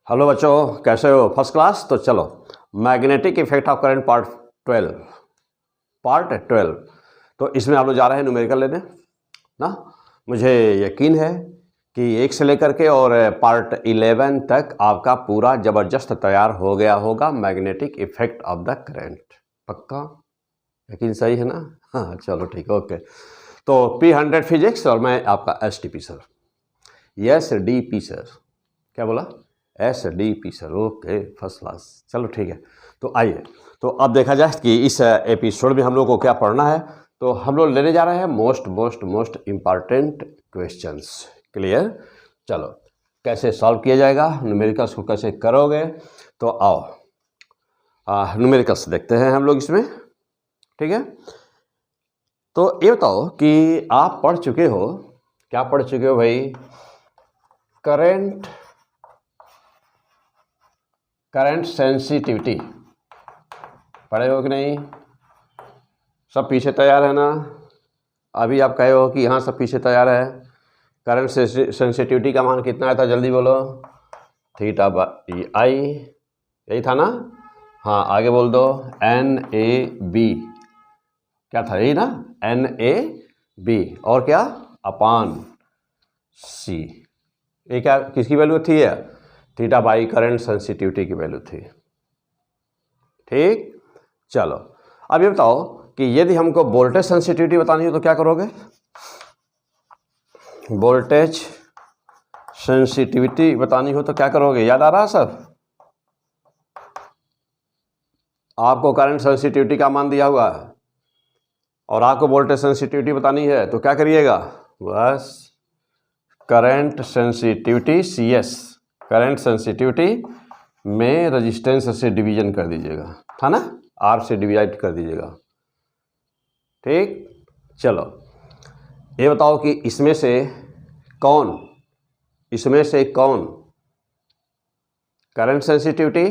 Hello बच्चों, कैसे हो? First class. तो चलो, magnetic effect of current part 12। तो इसमें आप लोग जा रहे हैं न्यूमेरिकल लेने ना। मुझे यकीन है कि 1 से लेकर के और पार्ट 11 तक आपका पूरा ज़बरदस्त तैयार हो गया होगा magnetic effect of the current. पक्का यकीन सही है ना? हाँ चलो ठीक, ओके। तो P100 फिजिक्स और मैं आपका STP सर, SDP सर। क्या बोला? SDP sir, okay first class. चलो ठीक है, तो आइए तो अब देखा जाए कि इस एपिसोड में हम लोग को क्या पढ़ना है। तो हम लोग लेने जा रहे हैं मोस्ट इम्पॉर्टेंट क्वेश्चंस। क्लियर? चलो, कैसे सॉल्व किया जाएगा, न्यूमेरिकल्स को कैसे करोगे, तो आओ न्यूमेरिकल्स देखते हैं हम लोग इसमें। ठीक है, तो ये बताओ कि आप पढ़ चुके हो, क्या पढ़ चुके हो भाई? करंट सेंसिटिविटी पढ़े हो कि नहीं? सब पीछे तैयार है ना? अभी आप कहे हो कि यहाँ सब पीछे तैयार है। करंट सेंसिटिविटी का मान कितना आया था? जल्दी बोलो। थीटा बाई आई, यही था ना? हाँ आगे बोल दो। NAB, क्या था? यही ना, NAB। और क्या? अपान C। ये क्या, किसकी वैल्यू थी? है थीटा बाई करंट सेंसिटिविटी की वैल्यू थी। ठीक, चलो अब ये बताओ कि यदि हमको वोल्टेज सेंसिटिविटी बतानी हो तो क्या करोगे? वोल्टेज सेंसिटिविटी बतानी हो तो क्या करोगे? याद आ रहा है सब? आपको करंट सेंसिटिविटी का मान दिया हुआ है और आपको वोल्टेज सेंसिटिविटी बतानी है, तो क्या करिएगा? बस current sensitivity CS, current sensitivity में रेजिस्टेंस से डिवीजन कर दीजिएगा, था ना? R से डिवाइड कर दीजिएगा। ठीक, चलो ये बताओ कि इसमें से कौन करंट सेंसिटिविटी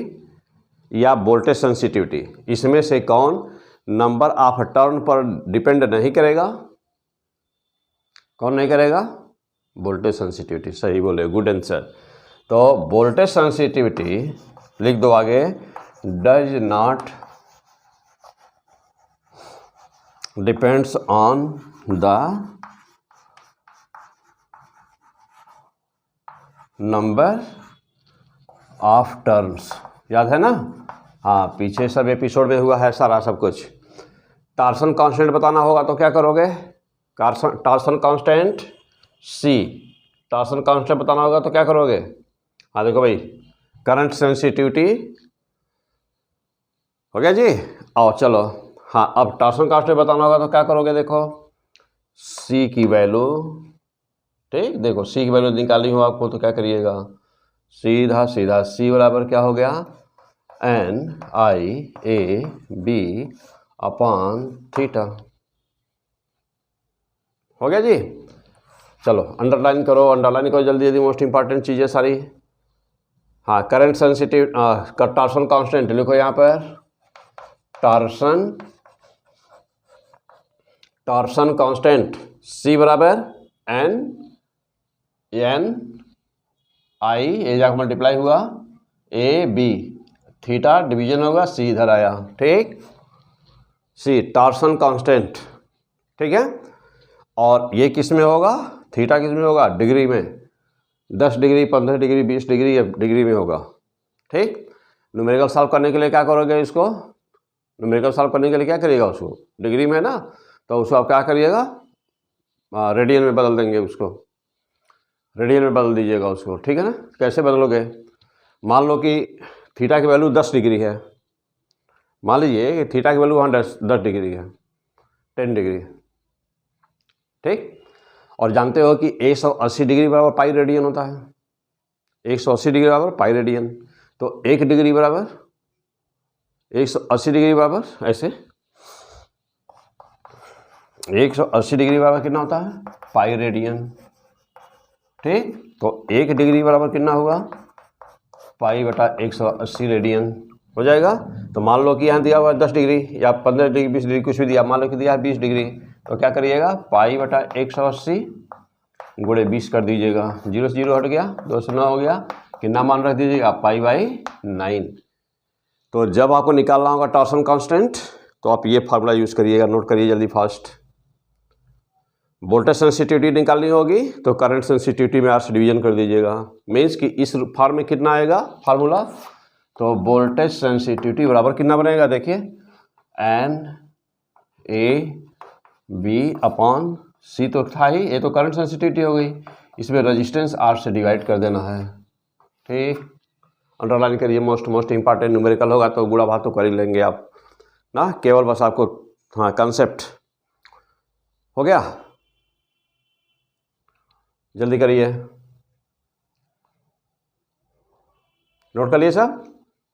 या वोल्टेज सेंसिटिविटी, इसमें से कौन नंबर ऑफ टर्न पर डिपेंड नहीं करेगा? कौन नहीं करेगा? Voltage sensitivity. सही बोले, गुड आंसर। तो वोल्टेज सेंसिटिविटी लिख दो आगे, does not depends on the number of turns. याद है ना? हाँ, पीछे सब एपिसोड में हुआ है सारा सब कुछ। टॉर्सन कांस्टेंट बताना होगा तो क्या करोगे? Torsion constant C, torsion constant बताना होगा तो क्या करोगे? हाँ देखो भाई, करंट सेंसिटिविटी हो गया जी। आओ चलो, हाँ अब टॉर्सन कांस्टेंट बताना होगा तो क्या करोगे? देखो C की वैल्यू, ठीक, देखो C की वैल्यू निकालनी हो आपको तो क्या करिएगा? सीधा C बराबर क्या हो गया? NIAB अपान थीटा। हो गया जी। चलो अंडरलाइन करो जल्दी जल्दी, मोस्ट इंपॉर्टेंट चीज़ें सारी। हाँ, करंट सेंसिटिव टॉर्सन कांस्टेंट लिखो यहाँ पर। टॉर्सन कांस्टेंट C बराबर NI, ये जाकर मल्टीप्लाई हुआ AB, थीटा डिवीजन होगा C इधर आया। ठीक, C टॉर्सन कांस्टेंट, ठीक है। और ये किस में होगा? थीटा किस में होगा? डिग्री में। 10 डिग्री, 15 डिग्री, 20 डिग्री, डिग्री में होगा। ठीक, न्यूमेरिकल सॉल्व करने के लिए क्या करोगे? इसको न्यूमेरिकल सॉल्व करने के लिए क्या करिएगा? उसको डिग्री में ना, तो उसको आप क्या करिएगा? रेडियन में बदल देंगे उसको, रेडियन में बदल दीजिएगा उसको, ठीक है ना? कैसे बदलोगे? मान लो कि थीटा की वैल्यू 10 डिग्री है, मान लीजिए कि थीटा की वैल्यू वहाँ 10 डिग्री है, 10 डिग्री, ठीक। और जानते हो कि 180 डिग्री बराबर पाई रेडियन होता है। 180 डिग्री बराबर पाई रेडियन, तो 1 डिग्री बराबर 180 डिग्री बराबर ऐसे 180 डिग्री बराबर कितना होता है? पाई रेडियन, ठीक। तो 1 डिग्री बराबर कितना होगा? पाई बटा 180 रेडियन हो जाएगा। तो मान लो कि यहाँ दिया हुआ है 10 डिग्री या 15 डिग्री, 20 डिग्री, कुछ भी दिया, मान लो कि दिया है 20 डिग्री, तो क्या करिएगा? पाई बटा 180 गुणे 20 कर दीजिएगा। 0 से 0 हट गया, 2 से 9 हो गया, कितना मान रख दीजिएगा, π/9। तो जब आपको निकालना होगा टॉर्सन कांस्टेंट तो आप ये फार्मूला यूज़ करिएगा, नोट करिए जल्दी फास्ट। वोल्टेज सेंसिटिविटी निकालनी होगी तो करंट सेंसिटिविटी में R से डिवीजन कर दीजिएगा। मीन्स कि इस फॉर्म में कितना आएगा फार्मूला, तो वोल्टेज सेंसिटिविटी बराबर कितना बनेगा, देखिए NA/B/C तो था ही, ये तो करंट सेंसिटिविटी हो गई, इसमें रेजिस्टेंस R से डिवाइड कर देना है। ठीक, अंडरलाइन करिए, मोस्ट इंपॉर्टेंट न्यूमेरिकल होगा तो गुणा भाग तो कर ही लेंगे आप ना, केवल बस आपको हाँ कंसेप्ट हो गया। जल्दी करिए, नोट कर लिए सब,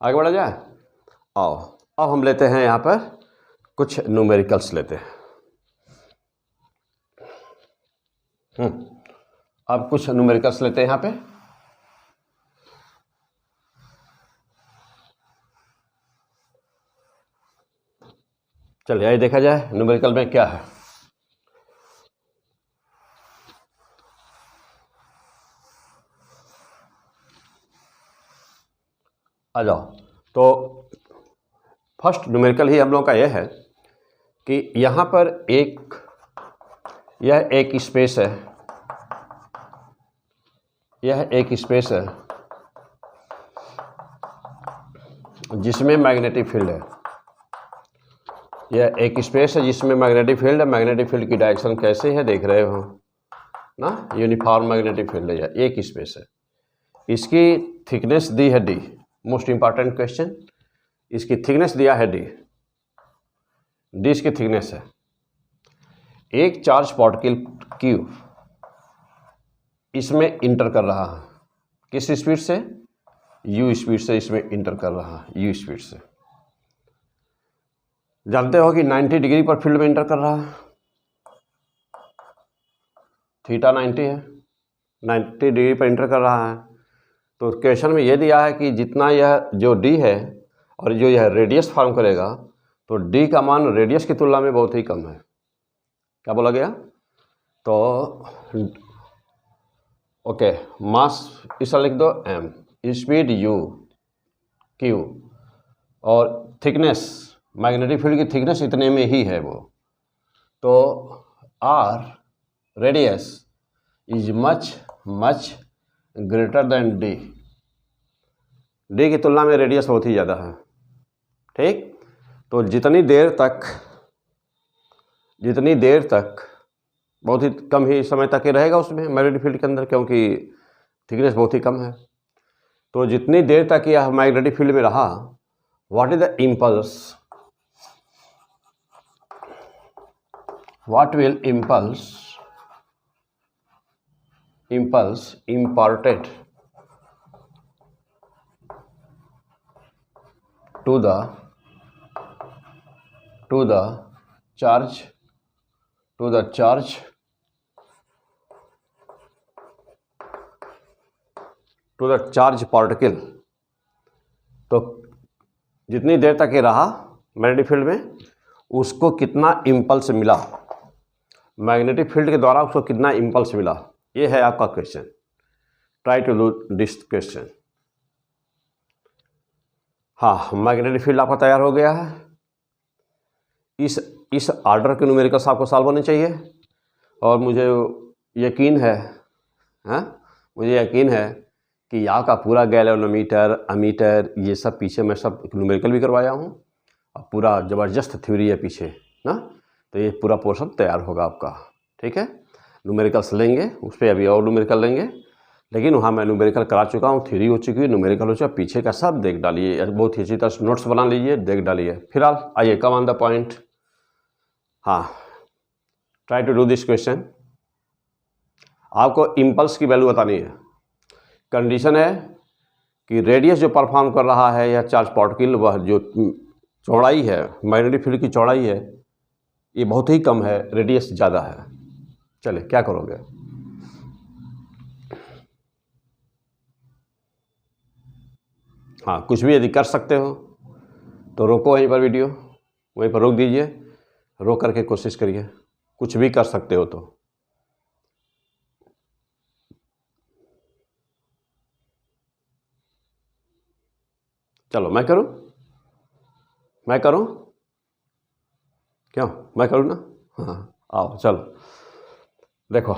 आगे बढ़ा जाए। आओ अब हम लेते हैं यहाँ पर कुछ न्यूमेरिकल्स लेते हैं। अब कुछ न्यूमेरिकल्स लेते हैं यहाँ पे। चलिए आइए देखा जाए न्यूमेरिकल में क्या है। आ जाओ, तो फर्स्ट न्यूमेरिकल ही हम लोग का यह है कि यहाँ पर यह एक स्पेस है, यह एक स्पेस है जिसमें मैग्नेटिक फील्ड है। यह एक स्पेस है जिसमें मैग्नेटिक फील्ड है। मैग्नेटिक फील्ड की डायरेक्शन कैसे है देख रहे हो ना, यूनिफॉर्म मैग्नेटिक फील्ड है। यह एक स्पेस है, इसकी थिकनेस दी है D। मोस्ट इंपॉर्टेंट क्वेश्चन, इसकी थिकनेस दिया है D इसकी थिकनेस है। एक चार्ज पार्टिकल Q इसमें इंटर कर रहा है, किस स्पीड से, U स्पीड से इसमें इंटर कर रहा है, U स्पीड से। जानते हो कि 90 डिग्री पर फील्ड में इंटर कर रहा है, थीटा 90 है, 90 डिग्री पर इंटर कर रहा है। तो क्वेश्चन में यह दिया है कि जितना यह जो D है और जो यह रेडियस फॉर्म करेगा तो D का मान रेडियस की तुलना में बहुत ही कम है। क्या बोला गया, तो ओके, मास इसका लिख दो m, स्पीड U Q और थिकनेस, मैग्नेटिक फील्ड की थिकनेस इतने में ही है वो, तो R radius is much greater than D। D की तुलना में रेडियस बहुत ही ज़्यादा है। ठीक, तो जितनी देर तक बहुत ही कम ही समय तक ही रहेगा उसमें मैग्नेटिक फील्ड के अंदर, क्योंकि थिकनेस बहुत ही कम है। तो जितनी देर तक यह मैग्नेटिक फील्ड में रहा, what is the impulse, what will impulse imparted to the charge particle। तो जितनी देर तक ये रहा मैग्नेटिक फील्ड में, उसको कितना इम्पल्स मिला, मैग्नेटिक फील्ड के द्वारा उसको कितना इम्पल्स मिला, ये है आपका question. Try to do this question. हाँ, मैग्नेटिक फील्ड आपका तैयार हो गया है। इस आर्डर के न्यूमेरिकल्स आपको सॉल्व होने चाहिए, और मुझे यकीन है कि यहाँ का पूरा गैल्वेनोमीटर, अमीटर, ये सब पीछे मैं सब न्यूमेरिकल भी करवाया हूँ, और पूरा ज़बरदस्त थ्योरी है पीछे ना, तो ये पूरा पोर्शन तैयार होगा आपका। ठीक है, न्यूमेरिकल्स लेंगे, उस पर अभी और न्यूमेरिकल लेंगे, लेकिन वहाँ मैं न्यूमेरिकल करा चुका हूँ, थ्योरी हो चुकी है, न्यूमेरिकल हो चुका, पीछे का सब देख डालिए, बहुत ही अच्छी तरह से नोट्स बना लीजिए, देख डालिए। फिलहाल आइए, कम ऑन द पॉइंट। हाँ, try to do this question. आपको इम्पल्स की वैल्यू बतानी है। कंडीशन है कि रेडियस जो परफॉर्म कर रहा है यह चार्ज पार्टिकल, वह जो चौड़ाई है, मैग्नेटिक फील्ड की चौड़ाई है, ये बहुत ही कम है, रेडियस ज़्यादा है। चलिए क्या करोगे, हाँ कुछ भी यदि कर सकते हो तो रोको वहीं पर वीडियो, वहीं पर रोक दीजिए, रोक करके कोशिश करिए, कुछ भी कर सकते हो तो। चलो मैं करूं, क्यों मैं करूं ना? हाँ आओ चलो देखो,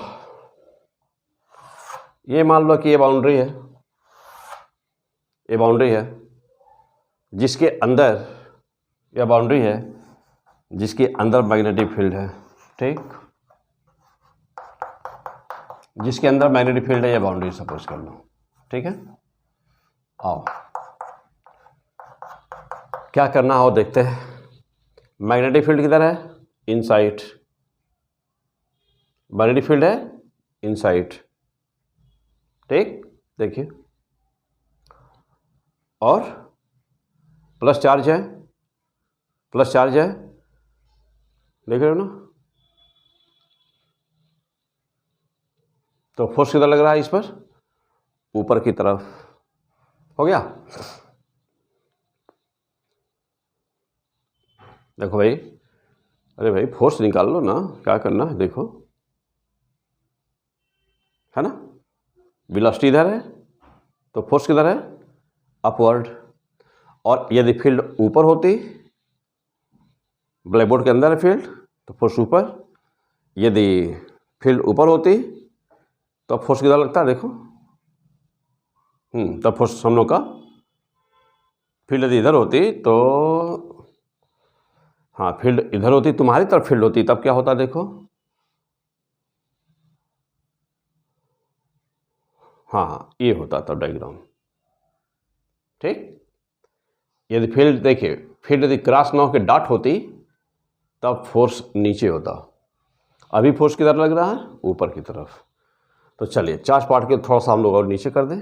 ये मान लो कि ये बाउंड्री है, ये बाउंड्री है जिसके अंदर, यह बाउंड्री है जिसके अंदर मैग्नेटिक फील्ड है, ठीक, जिसके अंदर मैग्नेटिक फील्ड है, यह बाउंड्री सपोज कर लो, ठीक है। आओ क्या करना हो देखते हैं। मैग्नेटिक फील्ड किधर है? इनसाइड, मैग्नेटिक फील्ड है इनसाइड, ठीक, देखिए, और प्लस चार्ज है, प्लस चार्ज है, देख रहे हो ना? तो फोर्स किधर लग रहा है इस पर? ऊपर की तरफ। हो गया? देखो भाई, अरे भाई फोर्स निकाल लो ना, क्या करना है देखो, है ना? वेलोसिटी इधर है तो फोर्स किधर है? अपवर्ड। और यदि फील्ड ऊपर होती, ब्लैकबोर्ड के अंदर है फील्ड तो फोर्स ऊपर, यदि फील्ड ऊपर होती तो फोर्स किधर लगता है देखो, तब फोर्स हम लोग का, फील्ड यदि इधर होती तो, हाँ फील्ड इधर होती, तुम्हारी तरफ फील्ड होती, तब क्या होता देखो, हाँ ये होता तब डायग्राम, ठीक। यदि फील्ड देखिए, फील्ड यदि क्रॉस ना होकर डॉट होती तब फोर्स नीचे होता, अभी फोर्स किधर लग रहा है? ऊपर की तरफ। तो चलिए चार्ज पार्टिकल थोड़ा सा हम लोग और नीचे कर दें,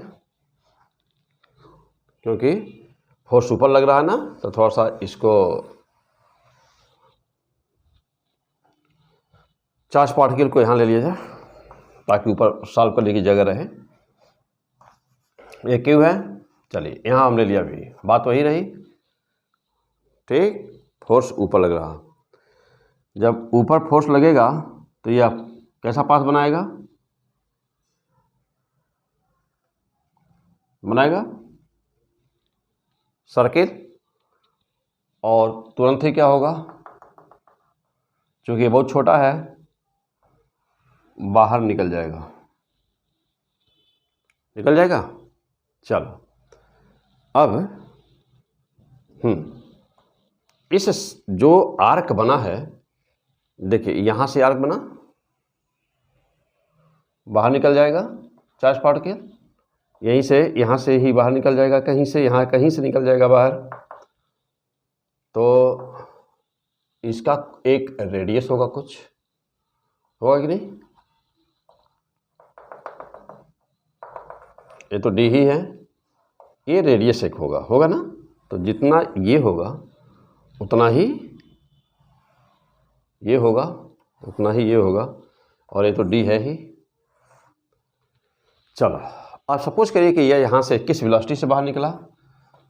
क्योंकि फोर्स ऊपर लग रहा है ना, तो थोड़ा सा इसको चार्ज पार्टिकल को यहाँ ले लिया जाए ताकि ऊपर सॉल्व करने की जगह रहे। ये क्यों है? चलिए यहाँ हमने लिया, भी बात वही रही, ठीक, फोर्स ऊपर लग रहा, जब ऊपर फोर्स लगेगा तो यह कैसा पाथ बनाएगा? सर्किल, और तुरंत ही क्या होगा, क्योंकि ये बहुत छोटा है, बाहर निकल जाएगा, चलो अब इस जो आर्क बना है, देखिए यहाँ से आर्क बना, बाहर निकल जाएगा चार्ज पार्टिकल, यहीं से, यहाँ से ही बाहर निकल जाएगा, कहीं से, यहाँ कहीं से निकल जाएगा बाहर, तो इसका एक रेडियस होगा, कुछ होगा कि नहीं? ये तो डी ही है, ये रेडियस एक होगा ना, तो जितना ये होगा उतना ही ये होगा, उतना ही ये होगा, और ये तो डी है ही। चलो अब सपोज करिए कि यह यहाँ से किस वेलोसिटी से बाहर निकला,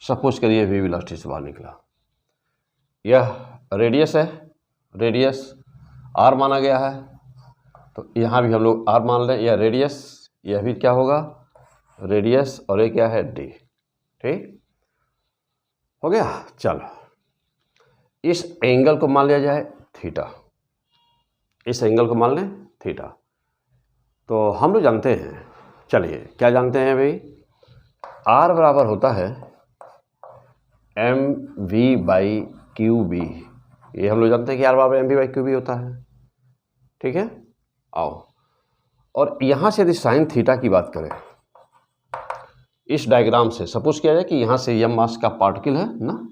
सपोज करिए v वेलोसिटी से बाहर निकला, यह रेडियस है, रेडियस r माना गया है, तो यहाँ भी हम लोग r मान लें, यह रेडियस, यह भी क्या होगा? रेडियस, और ये क्या है? d, ठीक हो गया। चलो इस एंगल को मान लिया जाए थीटा, इस एंगल को मान लें थीटा, तो हम लोग जानते हैं, चलिए क्या जानते हैं भाई, r बराबर होता है mv/qb, ये हम लोग जानते हैं कि r बराबर mv/qb होता है, ठीक है। आओ, और यहाँ से यदि साइन थीटा की बात करें, इस डायग्राम से सपोज किया जाए कि यहाँ से m मास का पार्टिकल है ना,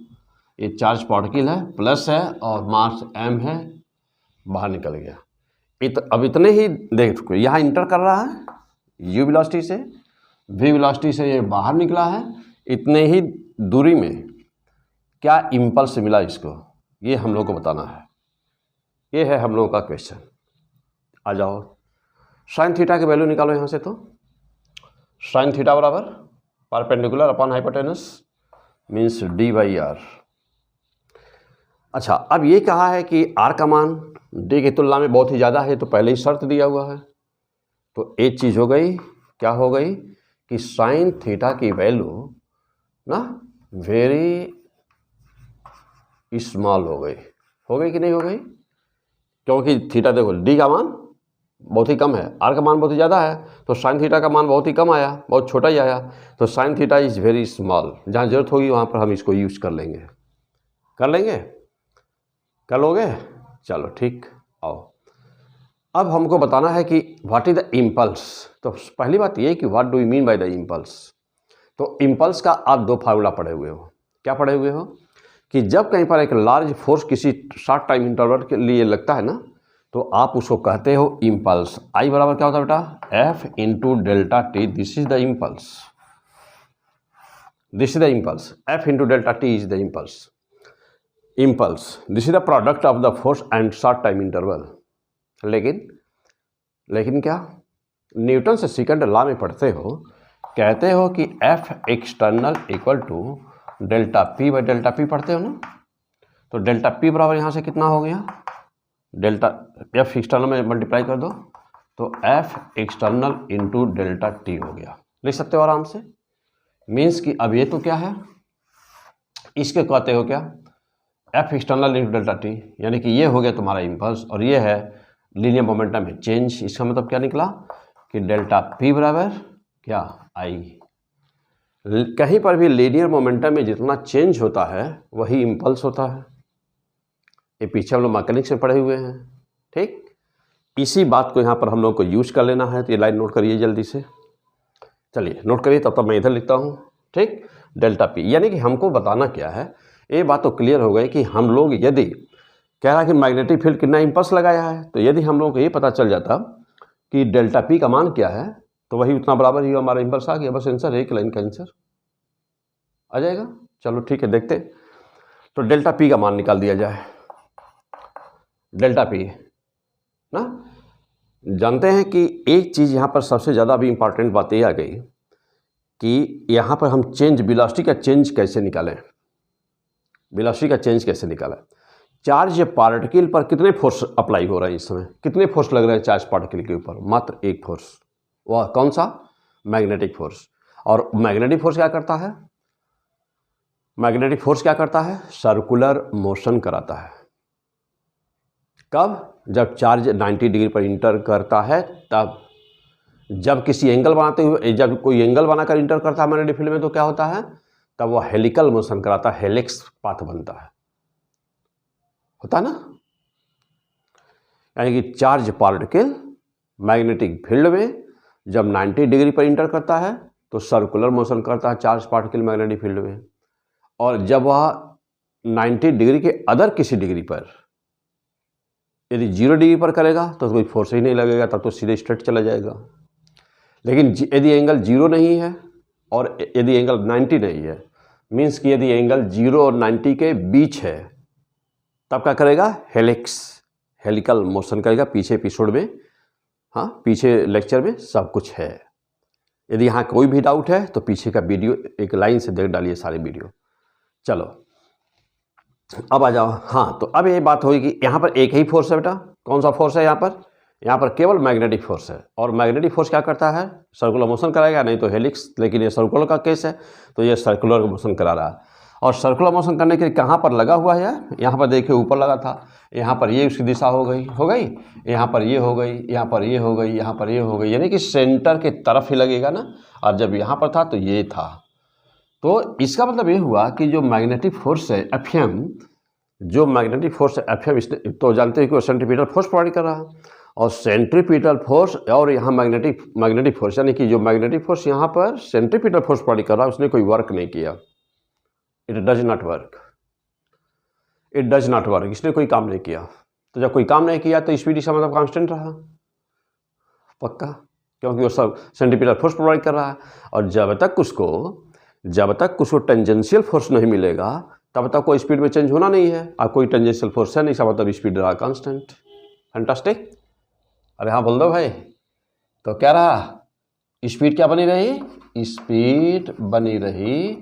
ये चार्ज पार्टिकल है, प्लस है, और मास m है, बाहर निकल गया, अब इतने ही देखो, यहाँ इंटर कर रहा है u वेलोसिटी से, v वेलोसिटी से ये बाहर निकला है, इतने ही दूरी में क्या इम्पल्स मिला इसको, ये हम लोग को बताना है, ये है हम लोगों का क्वेश्चन। आ जाओ, साइन थीटा की वैल्यू निकालो यहाँ से, तो साइन थीटा बराबर perpendicular upon hypotenuse means d/r। अच्छा, अब ये कहा है कि r का मान d की तुलना में बहुत ही ज़्यादा है, तो पहले ही शर्त दिया हुआ है, तो एक चीज़ हो गई, क्या हो गई कि साइन थीटा की वैल्यू ना वेरी स्मॉल हो गई कि नहीं हो गई? क्योंकि थीटा देखो डी का मान बहुत ही कम है, आर का मान बहुत ही ज़्यादा है, तो साइन थीटा का मान बहुत ही कम आया, बहुत छोटा ही आया, तो sine theta is very small. जहाँ जरूरत होगी वहाँ पर हम इसको यूज़ कर लेंगे। कर लोगे? चलो ठीक, आओ। अब हमको बताना है कि व्हाट इज द इम्पल्स। तो पहली बात ये कि what do you mean by the impulse. तो इम्पल्स का आप दो फार्मूला पढ़े हुए हो। क्या पढ़े हुए हो? कि जब कहीं पर एक लार्ज फोर्स किसी शॉर्ट टाइम इंटरवल के लिए लगता है ना, तो आप उसको कहते हो इम्पल्स। आई बराबर क्या होता है बेटा? F into delta T. This is the impulse, F into delta T is the impulse. This is the product of the force and short time interval. लेकिन क्या न्यूटन से सेकंड लॉ में पढ़ते हो, कहते हो कि F external equal to delta P by delta P पढ़ते हो ना। तो डेल्टा पी बराबर यहाँ से कितना हो गया? डेल्टा एफ एक्सटर्नल में मल्टीप्लाई कर दो तो F external into delta T हो गया। लिख सकते हो आराम से। मीन्स कि अब ये तो क्या है, इसके कहते हो क्या? F external into delta T, यानी कि ये हो गया तुम्हारा इम्पल्स, और ये है लीनियर मोमेंटम में चेंज। इसका मतलब क्या निकला कि डेल्टा पी बराबर क्या? आई। कहीं पर भी लीनियर मोमेंटम में जितना चेंज होता है वही इम्पल्स होता है। ये पीछे हम लोग मैकेनिक्स में पढ़े हुए हैं, ठीक। इसी बात को यहाँ पर हम लोग को यूज कर लेना है। तो ये लाइन नोट करिए जल्दी से। चलिए नोट करिए, तब तक मैं इधर लिखता हूँ, ठीक। डेल्टा पी, यानी कि हमको बताना क्या है, ये बात तो क्लियर हो गई कि हम लोग यदि कह रहा है कि मैग्नेटिक फील्ड कितना इम्पल्स लगाया है, तो यदि हम लोग को ये पता चल जाता कि डेल्टा पी का मान क्या है, तो वही उतना बराबर ही हमारा इम्पल्स आ गया। बस आंसर, एक लाइन का आंसर आ जाएगा। चलो ठीक है, देखते। तो डेल्टा पी का मान निकाल दिया जाए। डेल्टा पी ना, जानते हैं कि एक चीज़ यहाँ पर सबसे ज़्यादा अभी इंपॉर्टेंट बात ये आ गई कि यहाँ पर हम चेंज, वेलोसिटी का चेंज कैसे निकालें। वेलोसिटी का चेंज कैसे निकालें? चार्ज पार्टिकल पर कितने फोर्स अप्लाई हो रहा है इस समय? कितने फोर्स लग रहे हैं चार्ज पार्टिकल के ऊपर? मात्र एक फोर्स। वह कौन सा? Magnetic force. और मैग्नेटिक फोर्स क्या करता है? मैग्नेटिक फोर्स क्या करता है? सर्कुलर मोशन कराता है। कब? जब चार्ज 90 डिग्री पर इंटर करता है तब। जब किसी एंगल बनाते हुए, जब कोई एंगल बनाकर इंटर करता है मैग्नेटिक फील्ड में, तो क्या होता है? तब वह हेलिकल मोशन कराता है, हेलिक्स पाथ बनता है, होता ना। यानी कि चार्ज पार्टिकल मैग्नेटिक फील्ड में जब 90 डिग्री पर इंटर करता है तो सर्कुलर मोशन करता है चार्ज पार्टिकल मैग्नेटिक फील्ड में। और जब वह 90 डिग्री के अदर किसी डिग्री पर, यदि 0 डिग्री पर करेगा तो कोई फोर्स ही नहीं लगेगा, तब तो सीधे स्ट्रेट चला जाएगा। लेकिन यदि एंगल 0 नहीं है और यदि एंगल 90 नहीं है, मीन्स कि यदि एंगल 0 और 90 के बीच है, तब क्या करेगा? हेलिकल मोशन करेगा। पीछे एपिसोड में, हाँ पीछे लेक्चर में सब कुछ है। यदि यहाँ कोई भी डाउट है तो पीछे का वीडियो एक लाइन से देख डालिए, सारे वीडियो। चलो अब आ जाओ। हाँ, तो अब ये बात होगी कि यहाँ पर एक ही फोर्स है बेटा। कौन सा फोर्स है यहाँ पर? यहाँ पर केवल मैग्नेटिक फोर्स है। और मैग्नेटिक फोर्स क्या करता है? सर्कुलर मोशन कराएगा, नहीं तो हेलिक्स। लेकिन ये सर्कुलर का केस है तो ये सर्कुलर मोशन करा रहा है। और सर्कुलर मोशन करने के लिए कहाँ पर लगा हुआ है? यहाँ पर देखिए ऊपर लगा था। यहाँ पर ये उसकी दिशा हो गई, यहाँ पर ये हो गई, यहाँ पर ये हो गई, यहाँ पर ये हो गई, यानी कि सेंटर के तरफ ही लगेगा ना। और जब यहाँ पर था तो ये था। तो इसका मतलब ये हुआ कि जो मैग्नेटिक फोर्स है एफएम, जो मैग्नेटिक फोर्स है एफएम, इसने तो जानते हैं कि वो सेंट्रीपिटल फोर्स प्रोवाइड कर रहा है। और सेंट्रीपिटल फोर्स और यहाँ मैग्नेटिक फोर्स, यानी कि जो मैग्नेटिक फोर्स यहाँ पर सेंट्रीपिटल फोर्स प्रोवाइड कर रहा है, उसने कोई वर्क नहीं किया। इट डज नॉट वर्क, इसने कोई काम नहीं किया। तो जब कोई काम नहीं किया तो स्पीड इसका मतलब कांस्टेंट रहा, पक्का, क्योंकि वो सब सेंट्रीपिटल फोर्स प्रोवाइड कर रहा है। और जब तक उसको टेंजेंशियल फोर्स नहीं मिलेगा तब तक कोई स्पीड में चेंज होना नहीं है। और कोई टेंजेंशियल फोर्स है नहीं, इसका मतलब स्पीड रहा कांस्टेंट। फैंटास्टिक। अरे हाँ बोल दो भाई। तो क्या रहा? स्पीड क्या बनी रही? स्पीड बनी रही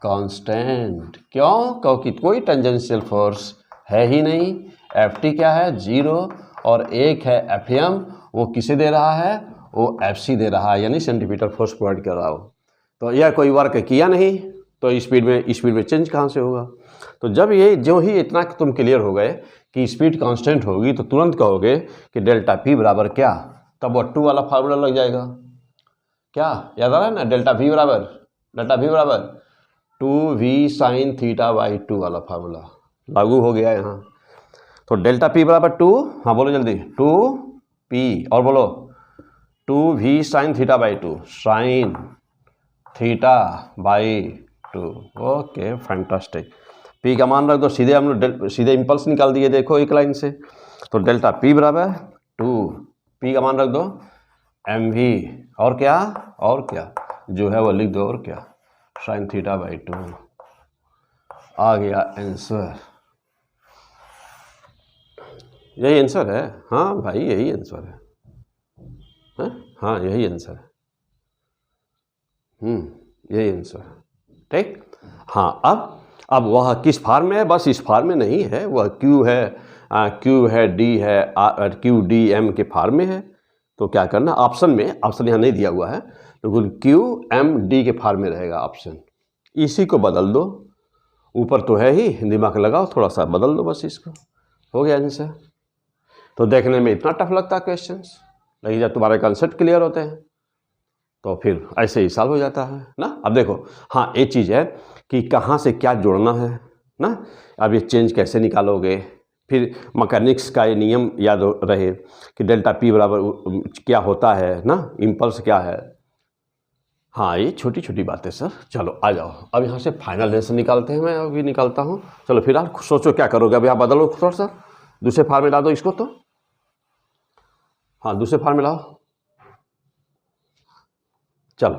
कांस्टेंट। क्यों? क्योंकि कोई टेंजेंशियल फोर्स है ही नहीं। Ft क्या है? 0। और एक है Fm, वो किसे दे रहा है? वो Fc दे रहा है, यानी सेंट्रीपिटल फोर्स प्रोवाइड कर रहा हो। तो यह कोई वर्क किया नहीं, तो स्पीड में चेंज कहाँ से होगा। तो जब ये जो ही इतना तुम क्लियर हो गए कि स्पीड कांस्टेंट होगी तो तुरंत कहोगे कि डेल्टा पी बराबर क्या, तब वो 2 वाला फार्मूला लग जाएगा। क्या याद आ रहा है ना, डेल्टा वी बराबर 2v साइन थीटा बाई 2 वाला फार्मूला लागू हो गया यहाँ। तो डेल्टा पी बराबर 2, हाँ बोलो जल्दी, 2p और बोलो 2v sine theta by 2, sine theta by 2। Okay fantastic. P का मान रख दो, सीधे हम लोग सीधे इम्पल्स निकाल दिए देखो एक लाइन से। तो डेल्टा पी बराबर 2, पी का मान रख दो mv, और क्या जो है वो लिख दो, और क्या साइन थीटा बाई 2। आ गया आंसर, यही आंसर है। हाँ भाई यही आंसर है, हाँ यही आंसर है, यही आंसर है। ठीक, हाँ अब वह किस फार्म में है, बस इस फार्म में नहीं है, वह क्यू है डी है, क्यू डी एम के फार्म में है। तो क्या करना, ऑप्शन यहाँ नहीं दिया हुआ है, लेकिन क्यू एम डी के फार्म में रहेगा ऑप्शन। इसी को बदल दो, ऊपर तो है ही, दिमाग लगाओ थोड़ा सा बदल दो, बस इसको हो गया आंसर। तो देखने में इतना टफ लगता है क्वेश्चंस, लेकिन जब तुम्हारे कंसेप्ट क्लियर होते हैं तो फिर ऐसे ही सॉल्व हो जाता है ना। अब देखो, हाँ एक चीज़ है कि कहाँ से क्या जोड़ना है ना। अब ये चेंज कैसे निकालोगे, फिर मैकेनिक्स का ये नियम याद रहे कि डेल्टा पी बराबर क्या होता है ना, इम्पल्स क्या है। हाँ ये छोटी छोटी बातें सर। चलो आ जाओ, अब यहाँ से फाइनल आंसर निकालते हैं, मैं अभी निकालता हूँ। चलो फिलहाल सोचो क्या करोगे, अभी आप बदलो थोड़ा सा, दूसरे फार्म में ला दो इसको। तो हाँ दूसरे फार्म में लाओ। चलो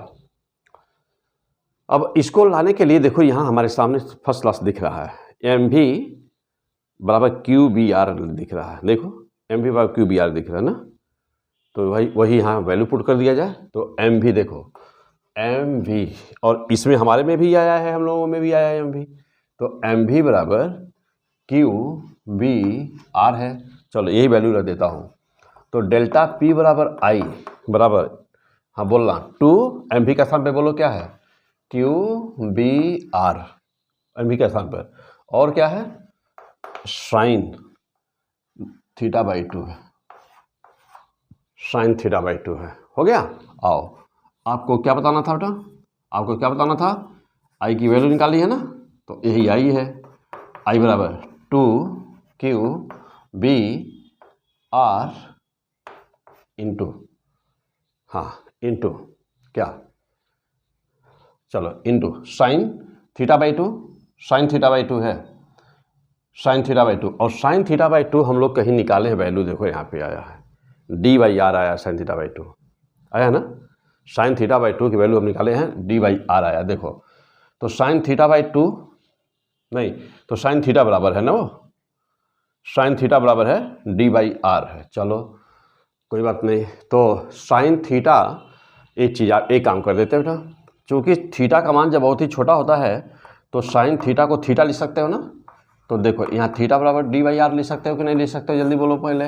अब इसको लाने के लिए देखो, यहाँ हमारे सामने फर्स्ट क्लास दिख रहा है, एम भी बराबर क्यू बी आर दिख रहा है। देखो एम भी बराबर क्यू बी आर दिख रहा है ना, तो वही यहाँ वैल्यू पुट कर दिया जाए। तो एम भी देखो, एम भी, और इसमें हमारे में भी आया है, हम लोगों में भी आया है एम भी। तो एम भी बराबर क्यू बी आर है। चलो यही वैल्यू रख देता हूँ। तो डेल्टा पी बराबर आई बराबर, हाँ बोलना 2 एम भी का स्थान पे बोलो क्या है, क्यू बी आर एम भी के स्थान पर, और क्या है साइन थीटा बाई 2 है, साइन थीटा बाई 2 है। हो गया। आओ आपको क्या बताना था बेटा, आपको क्या बताना था, आई की वैल्यू निकाली है ना, तो यही आई है, आई बराबर 2 क्यू बी आर इंटू, हाँ इंटू क्या, चलो into sine theta by 2, sine theta by 2 है, साइन थीटा बाई 2, और साइन थीटा बाई 2 हम लोग कहीं निकाले हैं वैल्यू, देखो यहाँ पे आया है डी बाई आर आया, साइन थीटा बाई 2 आया ना, साइन थीटा बाई 2 की वैल्यू हम निकाले हैं, डी बाई आर आया। देखो तो साइन थीटा बाई 2 नहीं, तो साइन थीटा बराबर है ना, वो साइन थीटा बराबर है डी बाई आर है। चलो कोई बात नहीं। तो साइन थीटा, एक चीज़ आप एक काम कर देते हो बेटा, चूँकि थीटा का मान जब बहुत ही छोटा होता है तो साइन थीटा को थीटा लिख सकते हो ना। तो देखो यहाँ थीटा बराबर डी बाई आर लिख सकते हो कि नहीं लिख सकते हो, जल्दी बोलो, पहले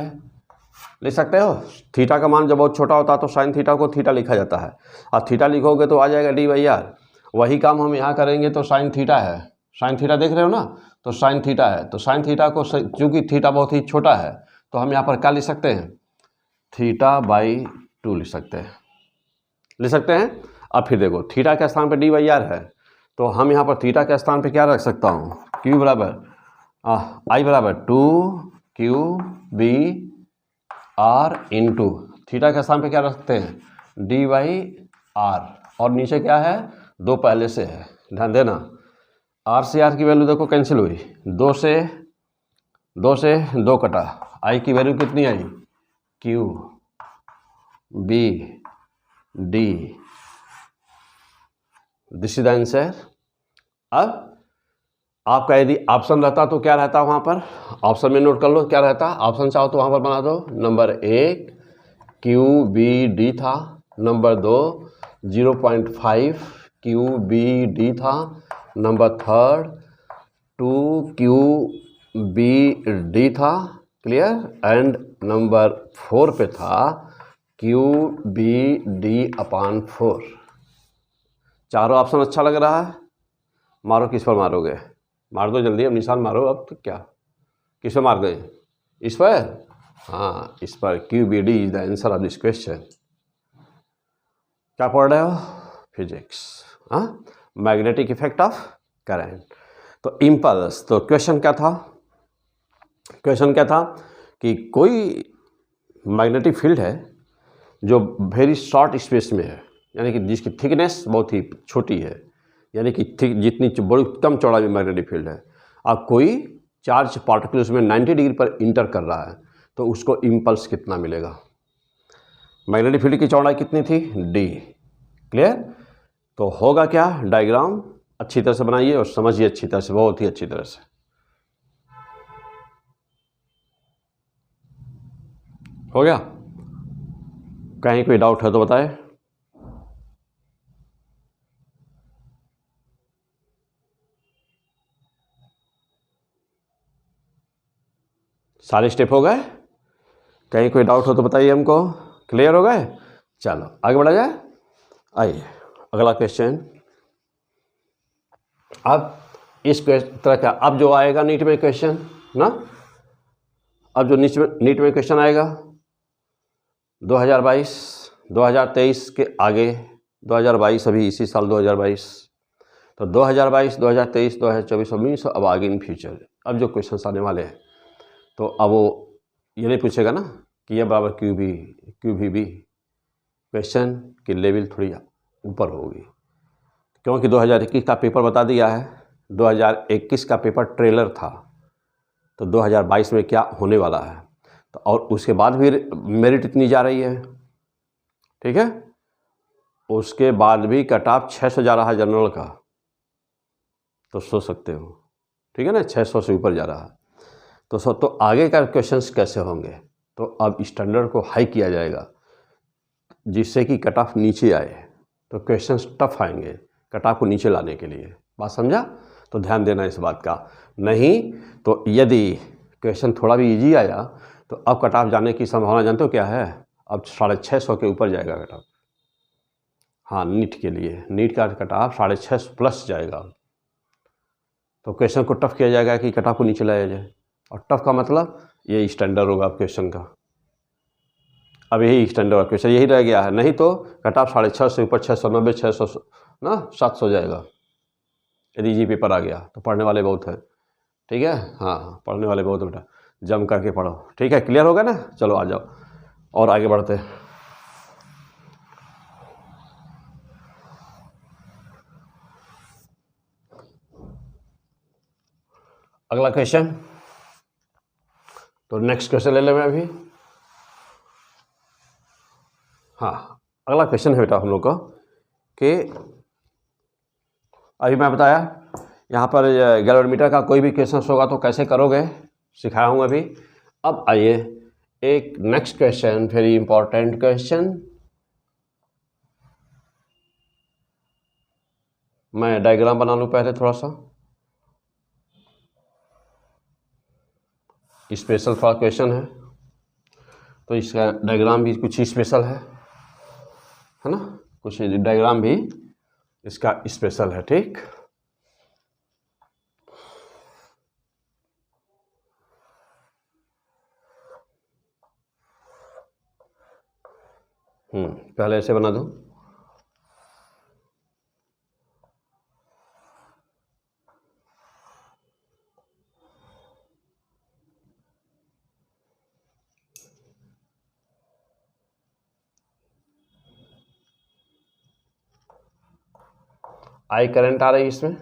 लिख सकते हो। थीटा का मान जब बहुत छोटा होता है तो साइन थीटा को थीटा लिखा जाता है, और थीटा लिखोगे तो आ जाएगा डी बाई आर। वही काम हम यहाँ करेंगे, तो साइन थीटा है, साइन थीटा देख रहे हो ना, तो साइन थीटा है, तो साइन थीटा को चूँकि थीटा बहुत ही छोटा है तो हम यहाँ पर क्या लिख सकते हैं, थीटा बाई 2 लिख सकते हैं। अब फिर देखो थीटा के स्थान पर डी बाई आर है, तो हम यहाँ पर थीटा के स्थान पर क्या रख सकता हूँ, क्यू बराबर आई बराबर 2 Q B R into, theta के स्थान पे क्या रखते हैं, डी बाई आर, और नीचे क्या है 2 पहले से है, ध्यान देना। आर से आर की वैल्यू देखो कैंसिल हुई, 2 से 2 कटा, आई की वैल्यू कितनी I, q B D, this is the answer. अब आपका यदि ऑप्शन रहता तो क्या रहता वहाँ पर, ऑप्शन में नोट कर लो क्या रहता, ऑप्शन चाहो तो वहाँ पर बना दो, नंबर 1 क्यू बी डी था, नंबर 2 0.5 क्यू बी डी था, नंबर 3 2 क्यू बी डी था, क्लियर, एंड नंबर 4 पे था क्यू बी डी अपॉन 4। चारों ऑप्शन अच्छा लग रहा है, मारो, किस पर मारोगे? मार दो जल्दी, अब निशान मारो अब। तो क्या, किस पर मार दें? इस पर, हाँ इस पर। QBD is the answer of this question. क्या पढ़ रहे हो? फिजिक्स। हाँ, मैग्नेटिक इफेक्ट ऑफ करंट। तो इम्पल्स, तो क्वेश्चन क्या था? क्वेश्चन क्या था कि कोई मैग्नेटिक फील्ड है जो वेरी शॉर्ट स्पेस में है, यानी कि जिसकी थिकनेस बहुत ही छोटी है, यानी कि थिक जितनी बड़ी कम चौड़ाई में मैग्नेटिक फील्ड है, और कोई चार्ज पार्टिकल उसमें 90 डिग्री पर इंटर कर रहा है, तो उसको इम्पल्स कितना मिलेगा? मैग्नेटिक फील्ड की चौड़ाई कितनी थी? D। क्लियर? तो होगा क्या? डायग्राम अच्छी तरह से बनाइए और समझिए अच्छी तरह से, बहुत ही अच्छी तरह से। हो गया? कहीं कोई डाउट है तो बताए। सारे स्टेप हो गए? कहीं कोई डाउट हो तो बताइए हमको। क्लियर हो गए? चलो आगे बढ़ा जाए। आइए अगला क्वेश्चन। अब इस तरह का अब जो आएगा नीट में क्वेश्चन ना, अब जो नीट में क्वेश्चन आएगा 2022, 2023 के आगे, 2022 अभी इसी साल 2022, तो 2022, 2023, 2024, 2019 अब आगे इन फ्यूचर अब जो क्वेश्चन आने वाले हैं, तो अब वो ये नहीं पूछेगा ना कि ये बराबर QVB। क्वेश्चन की लेवल थोड़ी ऊपर होगी, क्योंकि 2021 का पेपर बता दिया है, 2021 का पेपर ट्रेलर था, तो 2022 में क्या होने वाला है, तो और उसके बाद भी मेरिट इतनी जा रही है, ठीक है, उसके बाद भी कट ऑफ 600 जा रहा है जनरल का, तो सोच सकते हो, ठीक है ना, 600 से ऊपर जा रहा है, तो आगे का क्वेश्चंस कैसे होंगे? तो अब स्टैंडर्ड को हाई किया जाएगा जिससे कि कट ऑफ नीचे आए, तो क्वेश्चंस टफ आएंगे कट ऑफ को नीचे लाने के लिए। बात समझा? तो ध्यान देना इस बात का। नहीं तो यदि क्वेश्चन थोड़ा भी इजी आया तो अब कट ऑफ जाने की संभावना जानते हो क्या है? अब 650 के ऊपर जाएगा कट ऑफ। हाँ, नीट के लिए, नीट का कट ऑफ 650 प्लस जाएगा, तो क्वेश्चन को टफ किया जाएगा कि कट ऑफ को नीचे लाया जाए, और टफ का मतलब ये स्टैंडर्ड होगा क्वेश्चन का। अब यही स्टैंडर्ड क्वेश्चन यही रह गया है, नहीं तो कट ऑफ 650 से ऊपर 690, 600 ना 700 जाएगा यदि इजी पेपर आ गया, तो पढ़ने वाले बहुत हैं, ठीक है। हाँ, पढ़ने वाले बहुत बेटा, जम करके पढ़ो, ठीक है। क्लियर होगा ना? चलो आ जाओ और आगे बढ़ते हैं। अगला क्वेश्चन, तो नेक्स्ट क्वेश्चन ले ले मैं अभी। हाँ, अगला क्वेश्चन है बेटा हम लोग का कि अभी मैं बताया यहाँ पर गैलोरीमीटर का कोई भी क्वेश्चन होगा तो कैसे करोगे सिखाया हूँ अभी। अब आइए एक next question, very important question. मैं डायग्राम बना लूँ पहले थोड़ा सा, स्पेशल थोड़ा क्वेश्चन है तो इसका डायग्राम भी कुछ स्पेशल है ना, कुछ डायग्राम भी इसका स्पेशल है, ठीक। पहले ऐसे बना दूँ। आई करंट आ रही है इसमें,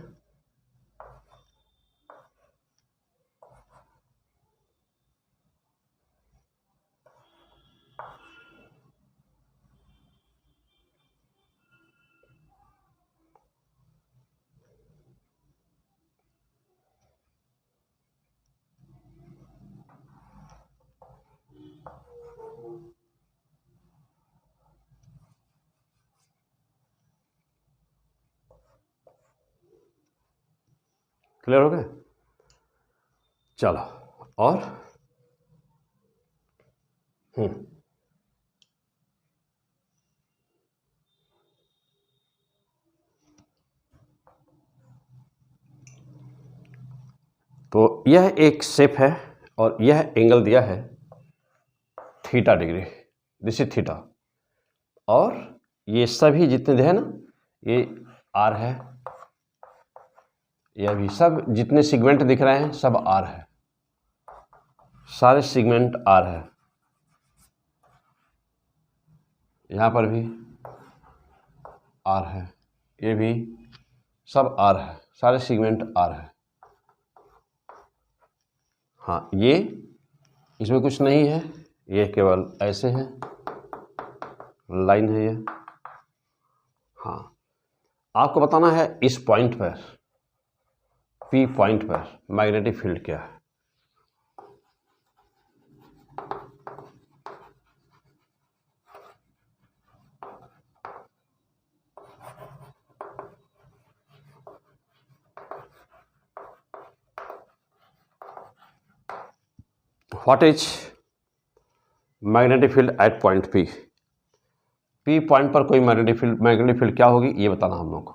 क्लियर हो गया? चलो और तो यह एक शेप है और यह एंगल दिया है theta degree, this is theta, और ये सभी जितने है ना, ये आर है, यह भी सब जितने सेगमेंट दिख रहे हैं सब आर है, सारे सेगमेंट आर है, यहाँ पर भी आर है, ये भी सब आर है, सारे सेगमेंट आर है। हाँ, ये इसमें कुछ नहीं है, ये केवल ऐसे है, लाइन है ये। हाँ, आपको बताना है इस पॉइंट पर, पी पॉइंट पर मैग्नेटिक फील्ड क्या है। What is magnetic field eight point P? P point पर कोई मैग्नेटिक फील्ड क्या होगी ये बताना हम लोग को।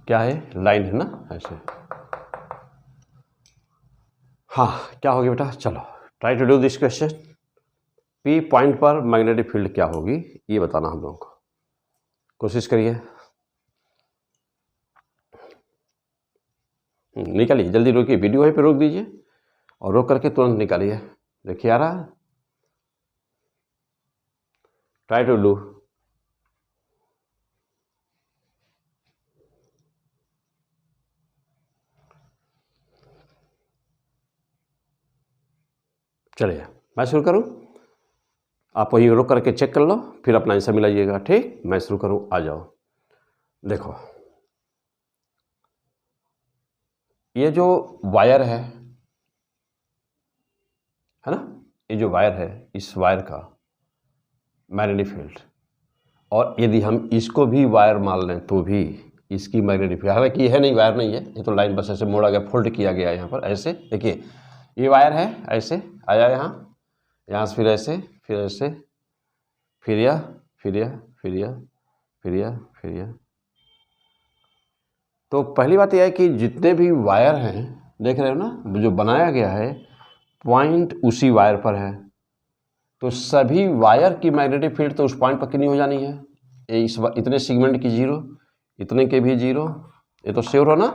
क्या है? लाइन है ना, ऐसे। हाँ, क्या होगी बेटा? चलो try to do this question. P point पर मैग्नेटिक फील्ड क्या होगी ये बताना हम लोगों को, कोशिश करिए। निकालिए जल्दी, रोकिए, वीडियो है पे रोक दीजिए और रोक करके तुरंत निकालिए। देखिए आ रहा, ट्राई टू डू। चलिए मैं शुरू करूं, आप वही रोक करके चेक कर लो, फिर अपना आंसर मिलाइएगा। ठीक, मैं शुरू करूं, आ जाओ। देखो ये जो वायर है ना, ये जो वायर है, इस वायर का मैग्नेटिक फील्ड, और यदि हम इसको भी वायर मान लें तो भी इसकी मैग्नेटिक फील्ड, हालांकि ये है नहीं, वायर नहीं है, ये तो लाइन बस ऐसे मोड़ा गया, फोल्ड किया गया यहाँ पर ऐसे। देखिए ये वायर है, ऐसे आया यहाँ से, फिर ऐसे, फिर ऐसे, फिर यह, फिर यह, फिर यह, फिर यह, फिर यह। तो पहली बात यह है कि जितने भी वायर हैं, देख रहे हो ना, जो बनाया गया है पॉइंट उसी वायर पर है, तो सभी वायर की मैग्नेटिक फील्ड तो उस पॉइंट पर कितनी हो जानी है? इतने सेगमेंट की जीरो, इतने के भी जीरो, ये तो श्योर हो ना,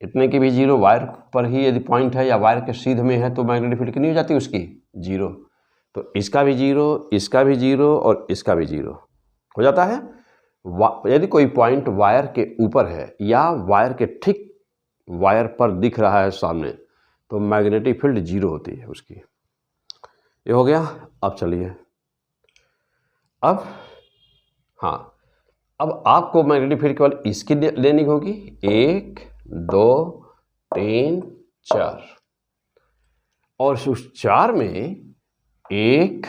इतने के भी जीरो, वायर पर ही यदि पॉइंट है या वायर के सीध में है तो मैग्नेटिक फील्ड कितनी हो जाती है उसकी? जीरो। तो इसका भी जीरो, इसका भी जीरो और इसका भी जीरो हो जाता है। यदि कोई पॉइंट वायर के ऊपर है या वायर के ठीक वायर पर दिख रहा है सामने, तो मैग्नेटिक फील्ड जीरो होती है उसकी। ये हो गया। अब चलिए, अब हाँ, अब आपको मैग्नेटिक फील्ड केवल इसकी लेनी होगी, 1 2 3 4, और उस 4 में एक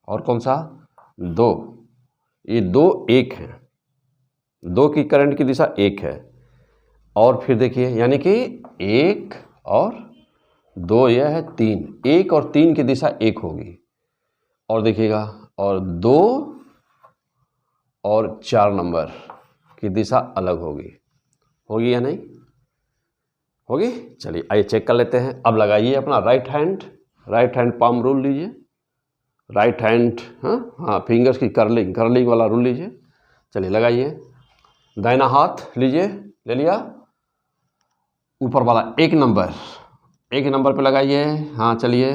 और कौन सा? 2, ये 2 1 है, 2 की करंट की दिशा 1 है, और फिर देखिए यानी कि 1 और 2, यह है 3, 1 और 3 की दिशा 1 होगी, और देखिएगा, और 2 और 4 नंबर की दिशा अलग होगी या नहीं होगी? चलिए आइए चेक कर लेते हैं। अब लगाइए अपना राइट हैंड पाम रूल लीजिए, राइट हैंड, हाँ फिंगर्स की कर्लिंग वाला रूल लीजिए। चलिए लगाइए, दाहिना हाथ लीजिए, ले लिया, ऊपर वाला 1 नंबर पे लगाइए। हाँ चलिए,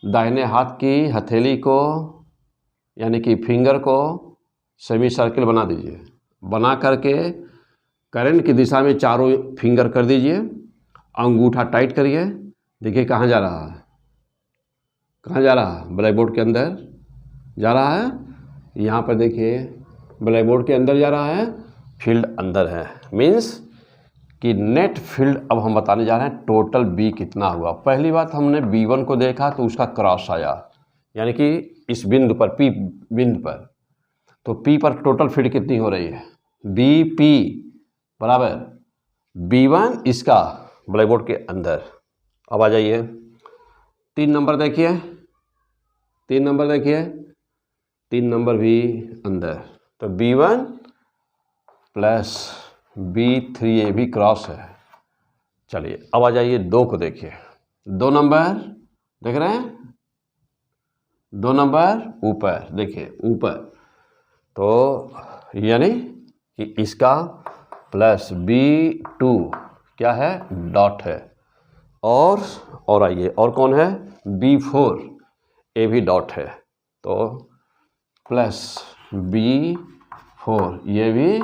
दाहिने हाथ की हथेली को यानी कि फिंगर को सेमी सर्किल बना दीजिए, बना करके करंट की दिशा में चारों फिंगर कर दीजिए, अंगूठा टाइट करिए। देखिए कहाँ जा रहा है, कहाँ जा रहा है? ब्लैक बोर्ड के अंदर जा रहा है। यहाँ पर देखिए ब्लैक बोर्ड के अंदर जा रहा है, फील्ड अंदर है, मीन्स कि नेट फील्ड अब हम बताने जा रहे हैं टोटल बी कितना हुआ। पहली बात हमने B1 को देखा तो उसका क्रॉस आया, यानी कि इस बिंदु पर, P बिंदु पर, तो P पर टोटल फील्ड कितनी हो रही है? BP बराबर B1 इसका ब्लैक बोर्ड के अंदर। अब आ जाइए 3 नंबर देखिए, 3 नंबर देखिए, 3 नंबर भी अंदर, तो B1 प्लस B3 ये भी क्रॉस है। चलिए अब आ जाइए 2 को देखिए, 2 नंबर देख रहे हैं, 2 नंबर ऊपर देखिए ऊपर, तो यानी कि इसका प्लस B2 क्या है, डॉट है। और आइए और कौन है, B4 ये भी डॉट है, तो प्लस B4 ये भी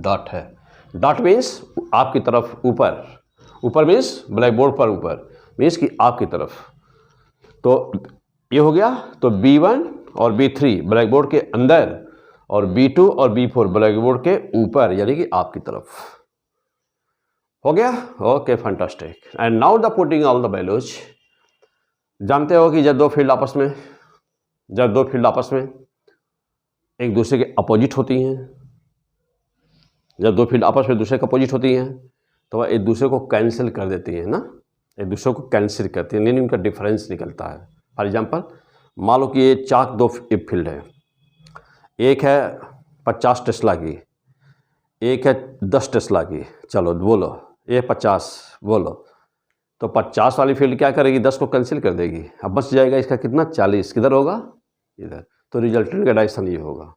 डॉट है। डॉट मीन्स आपकी तरफ ऊपर, ऊपर मीन्स ब्लैक बोर्ड पर ऊपर मीन्स कि आपकी तरफ, तो ये हो गया। तो B1 और B3 ब्लैक बोर्ड के अंदर और B2 और B4 ब्लैक बोर्ड के ऊपर यानी कि आपकी तरफ। हो गया, okay fantastic. And now the putting all the values. जानते हो कि जब दो फील्ड आपस में एक दूसरे के अपोजिट होती हैं, जब दो फील्ड आपस में दूसरे के अपोजिट होती हैं तो वह एक दूसरे को कैंसिल कर देती हैं ना, एक दूसरे को कैंसिल करती हैं, यानी उनका डिफरेंस निकलता है। फॉर एग्जांपल मान लो कि ये चाक दो फील्ड है, एक है 50 टेस्ला की, एक है 10 टेस्ला की, चलो बोलो ये 50 बोलो, तो 50 वाली फील्ड क्या करेगी, 10 को कैंसिल कर देगी, अब बच जाएगा इसका कितना 40, किधर होगा इधर, तो रिजल्टेंट का डायरेक्शन ये होगा।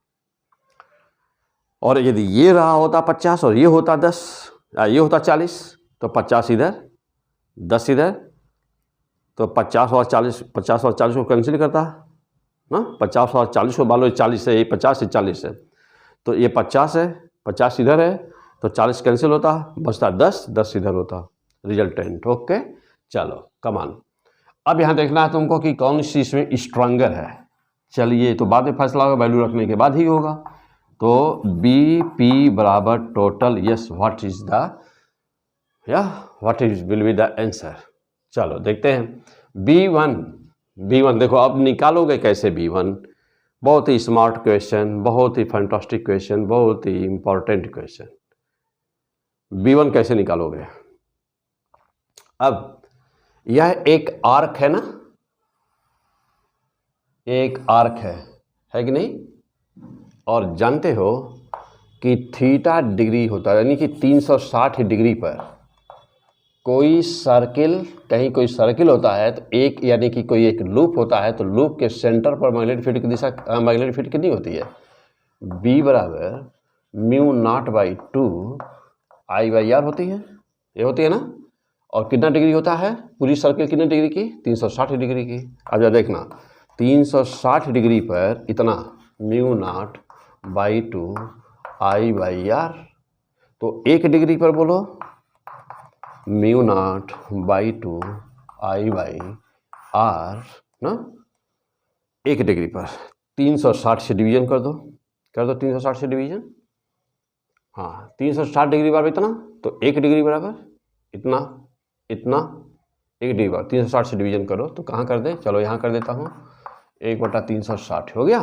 और यदि ये रहा होता 50 और ये होता 10, ये होता 40, तो 50 इधर 10 इधर, तो 50 और 40 को कैंसिल करता ना, 50 और 40 को मान लो 40 है, ये 50 से 40 है, तो ये 50 है, 50 इधर है, तो 40 कैंसिल होता, बचता 10 इधर होता, रिजल्टेंट। ओके चलो कमान। अब यहाँ देखना है तुमको कि कौन सी इसमें स्ट्रॉन्गर है। चलिए तो बाद में फैसला होगा, वैल्यू रखने के बाद ही होगा। तो BP बराबर total, yes what is will be the answer. चलो देखते हैं B1 देखो अब निकालोगे कैसे B1, बहुत ही स्मार्ट क्वेश्चन, बहुत ही फैंटास्टिक क्वेश्चन, बहुत ही इंपॉर्टेंट क्वेश्चन। B1 कैसे निकालोगे, अब यह एक आर्क है ना, एक आर्क है कि नहीं, और जानते हो कि थीटा डिग्री होता है, यानी कि 360 डिग्री पर कोई सर्किल, कहीं कोई सर्किल होता है तो एक यानी कि कोई एक लूप होता है, तो लूप के सेंटर पर मैग्नेटिक फील्ड की दिशा, मैग्नेटिक फील्ड कितनी होती है, B बराबर μ0/2 I/R होती है, ये होती है ना। और कितना डिग्री होता है पूरी सर्किल, कितने डिग्री की, 360 डिग्री की। अब जरा देखना 360 डिग्री पर इतना μ0/2 I/R, तो 1 डिग्री पर बोलो μ0/2 I/R ना, 1 डिग्री पर 360 से डिवीजन कर दो 360 से डिवीजन, हाँ 360 डिग्री बराबर इतना, तो 1 डिग्री बराबर इतना 1 डिग्री बराबर 360 से डिवीजन करो तो कहाँ कर दे, चलो यहाँ कर देता हूँ 1/360 हो गया।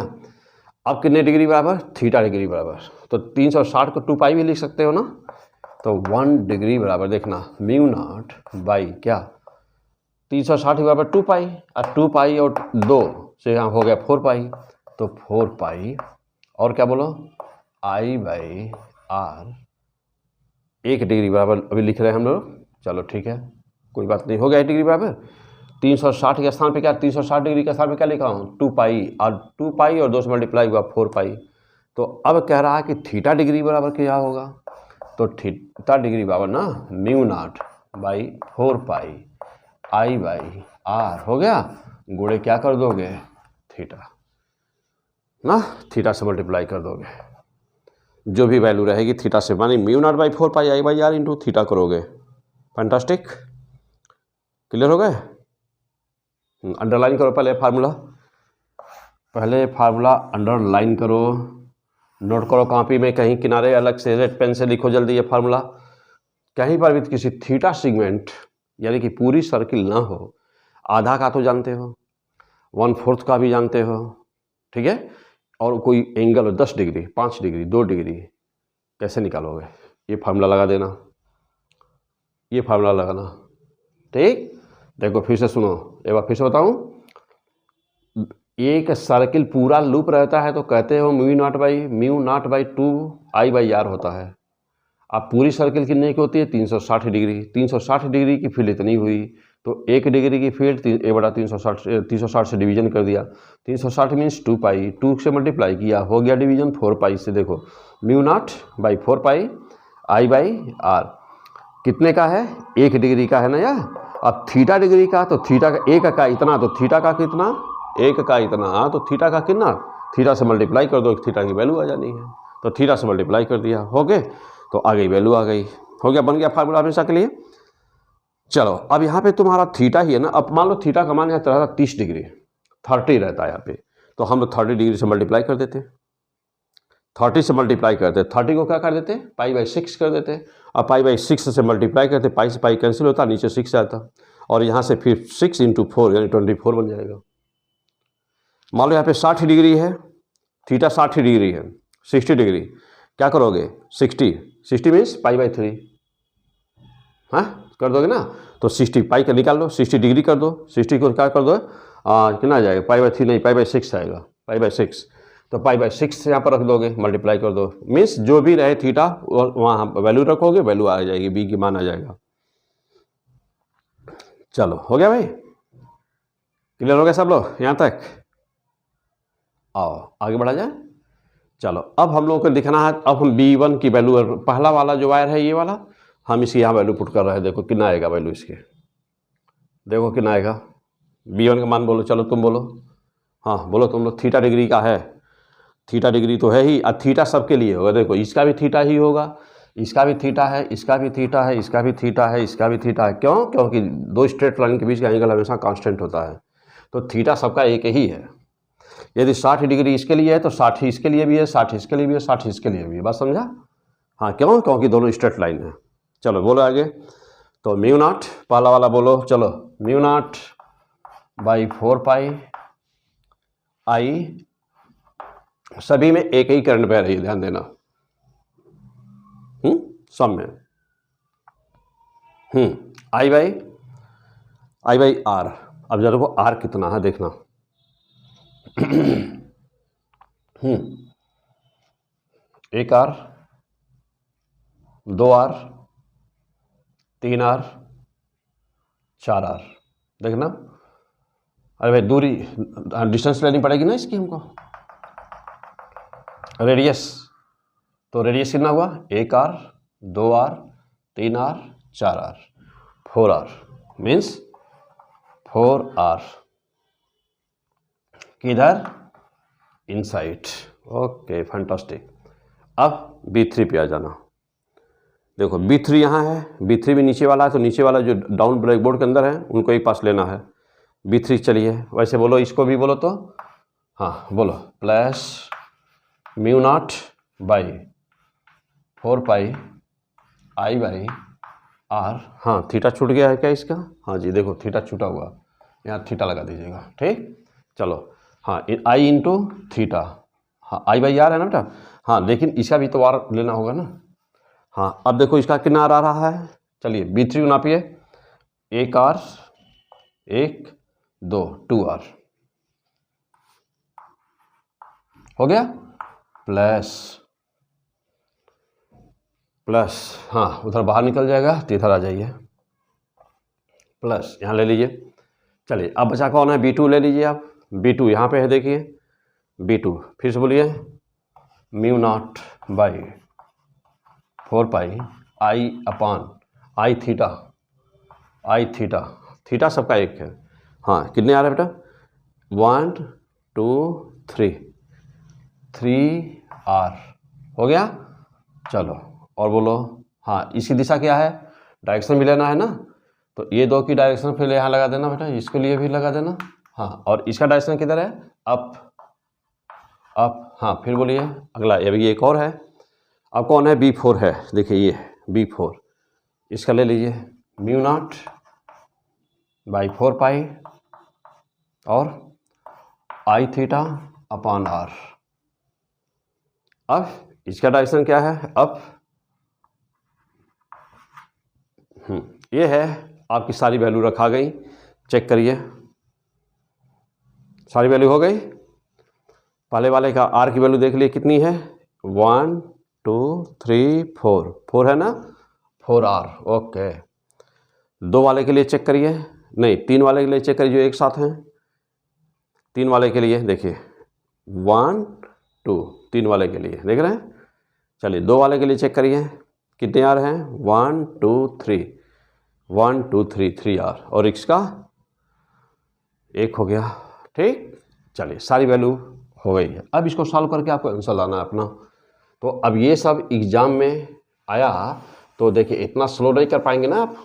अब कितने डिग्री बराबर, थीटा डिग्री बराबर, तो 360 को 2 पाई भी लिख सकते हो ना, तो 1 डिग्री बराबर देखना μ0 क्या 360 बराबर 2 पाई, और 2 पाई और 2 से यहाँ हो गया 4 पाई, तो 4 पाई और क्या बोलो I/R 1 डिग्री बराबर अभी लिख रहे हैं हम लोग, चलो ठीक है कोई बात नहीं, हो गया 1 डिग्री बराबर। 360 के स्थान पे क्या, 360 डिग्री के स्थान पे क्या लिखा हूँ 2 पाई, और 2 पाई और 2 से मल्टीप्लाई हुआ 4 पाई, तो अब कह रहा है कि थीटा डिग्री बराबर क्या होगा, तो थीटा डिग्री बराबर ना μ0/4 पाई I/R हो गया, गुणे क्या कर दोगे थीटा ना, थीटा से मल्टीप्लाई कर दोगे, जो भी वैल्यू रहेगी थीटा से, मानी μ0/4 पाई I/R इंटू थीटा करोगे। फैंटास्टिक, क्लियर हो गए। अंडरलाइन करो पहले फार्मूला अंडरलाइन करो, नोट करो कॉपी में कहीं किनारे अलग से रेड पेन से लिखो जल्दी ये फार्मूला। कहीं पर भी किसी थीटा सेगमेंट यानी कि पूरी सर्किल ना हो, आधा का तो जानते हो, 1/4 का भी जानते हो, ठीक है, और कोई एंगल हो 10 डिग्री 5 डिग्री 2 डिग्री, कैसे निकालोगे, ये फार्मूला लगा देना, ये फार्मूला लगाना, ठीक। देखो फिर से सुनो, एक बार फिर से बताऊं, एक सर्किल पूरा लूप रहता है तो कहते हो mu naught by 2 I by R होता है। अब पूरी सर्किल कितने की होती है 360 डिग्री। 360 डिग्री की फील्ड इतनी हुई तो 1 डिग्री की फील्ड A/360 से डिवीजन कर दिया। 360 मीन्स 2 पाई, 2 से मल्टीप्लाई किया, हो गया डिवीजन 4 पाई से। देखो mu naught by 4 pi I by R कितने का है 1 डिग्री का है ना यार। अब थीटा डिग्री का तो थीटा का 1 का इतना तो थीटा का कितना 1 का इतना तो थीटा का कितना, थीटा से मल्टीप्लाई कर दो, थीटा की वैल्यू आ जानी है तो थीटा से मल्टीप्लाई कर दिया, हो गए तो आ गई वैल्यू आ गई, हो गया, बन गया फार्मूला हमेशा के लिए। चलो अब यहाँ पे तुम्हारा थीटा ही है ना। अब मान लो थीटा का मान रहता है 30 डिग्री, 30 रहता है यहाँ पे, तो हम लोग 30 डिग्री से मल्टीप्लाई कर देते, 30 से मल्टीप्लाई करते, 30 को क्या कर देते π/6 कर देते। अब π/6 से मल्टीप्लाई करते, पाई से पाई कैंसिल होता, नीचे 6 आता और यहाँ से फिर 6 × 4 यानी 24 बन जाएगा। मान लो यहाँ पे 60 डिग्री है, थीटा 60 डिग्री है, 60 डिग्री क्या करोगे 60 मीन्स π/3 हाँ कर दोगे ना, तो 60 पाई का निकाल लो, 60 डिग्री कर दो, 60 को क्या कर दो कितना आ जाएगा π/3 नहीं π/6 आएगा, π/6 तो π/6 से यहाँ पर रख दोगे, मल्टीप्लाई कर दो, मीन्स जो भी रहे थीटा वहाँ वैल्यू रखोगे, वैल्यू आ जाएगी, बी की मान आ जाएगा। चलो हो गया भाई, क्लियर हो गया सब लोग यहाँ तक। आओ आगे बढ़ा जाए। चलो अब हम लोगों को लिखना है, अब हम B1 की वैल्यू, पहला वाला जो वायर है ये वाला, हम इसकी यहाँ वैल्यू पुट कर रहे हैं। देखो कितना आएगा वैल्यू इसके, देखो कितना आएगा B1 का मान बोलो, चलो तुम बोलो, हाँ बोलो तुम लोग। थीटा डिग्री का है, थीटा डिग्री तो है ही, और थीटा सबके लिए होगा। देखो इसका भी थीटा ही होगा, इसका भी थीटा है, इसका भी थीटा है, इसका भी थीटा है, इसका भी थीटा है। क्यों? क्योंकि दो स्ट्रेट लाइन के बीच का एंगल हमेशा कांस्टेंट होता है, तो थीटा सबका एक ही है। यदि 60 डिग्री इसके लिए है तो 60 इसके लिए भी है, 60 इसके लिए भी है, 60 इसके लिए भी है। बात समझा? हाँ क्यों? क्योंकि दोनों स्ट्रेट लाइन है। चलो बोलो आगे। तो म्यू नॉट पहला वाला बोलो, चलो म्यू नॉट बाई 4 पाई आई, सभी में एक ही करंट बह रही है, ध्यान देना, सब में आई बाई आर। अब जरा को आर कितना है देखना, एक आर, 2 आर, 3 आर, 4 आर, देखना। अरे भाई दूरी डिस्टेंस लेनी पड़ेगी ना इसकी हमको, रेडियस, तो रेडियस कितना हुआ 1 R, 2 R, 3 R, 4 R, 4 R, means 4 R किधर इनसाइड। Okay fantastic. अब B3 पे आ जाना। देखो B3 यहाँ है, B3 भी नीचे वाला है, तो नीचे वाला जो डाउन ब्लैक बोर्ड के अंदर है उनको एक पास लेना है। B3 चलिए वैसे बोलो, इसको भी बोलो तो, हाँ बोलो, plus mu naught by 4 pi I by R. हाँ थीटा छूट गया है क्या इसका? हाँ जी देखो थीटा छूटा हुआ, यहाँ थीटा लगा दीजिएगा, ठीक। चलो हाँ आई इंटू थीटा, हाँ आई बाई आर है ना बेटा, हाँ लेकिन इसका भी तो आर लेना होगा ना। हाँ अब देखो इसका कितना आर आ रहा है, चलिए B3 को नापिए, 1 आर, 1 2 2 आर, हो गया, प्लस हाँ उधर बाहर निकल जाएगा तो इधर आ जाइए, प्लस यहाँ ले लीजिए। चलिए अब बचा कौन है, B2 ले लीजिए आप, B2 यहाँ पे है, देखिए B2, फिर से बोलिए mu naught by 4 pi I upon I theta, theta सबका एक है। हाँ कितने आ रहे बेटा, 1 2 3 आर, हो गया। चलो और बोलो, हाँ इसकी दिशा क्या है, डायरेक्शन भी लेना है ना, तो ये दो की डायरेक्शन फिर यहाँ लगा देना बेटा, इसके लिए भी लगा देना। हाँ और इसका डायरेक्शन किधर है, अप। हाँ फिर बोलिए अगला, ये एक और है। अब कौन है, B4 है, देखिए ये B4, इसका ले लीजिए म्यू नॉट बाई 4 पाई और आई थीटा अपान आर। अब इसका डायरेक्शन क्या है, अप। ये है आपकी सारी वैल्यू रखा गई, चेक करिए, सारी वैल्यू हो गई। पहले वाले का आर की वैल्यू देख लिए कितनी है, 1 2 3 4, 4 है ना, 4R। ओके, 2 वाले के लिए चेक करिए, नहीं 3 वाले के लिए चेक करिए जो एक साथ हैं। 3 वाले के लिए देखिए 1 2, 3 वाले के लिए देख रहे हैं। चलिए 2 वाले के लिए चेक करिए कितने आर हैं, 1 2 3, 1 2 3 3R, और इसका 1 हो गया। ठीक, चलिए सारी वैल्यू हो गई है। अब इसको सॉल्व करके आपको आंसर लाना है अपना। तो अब ये सब एग्जाम में आया तो देखिए इतना स्लो नहीं कर पाएंगे ना आप,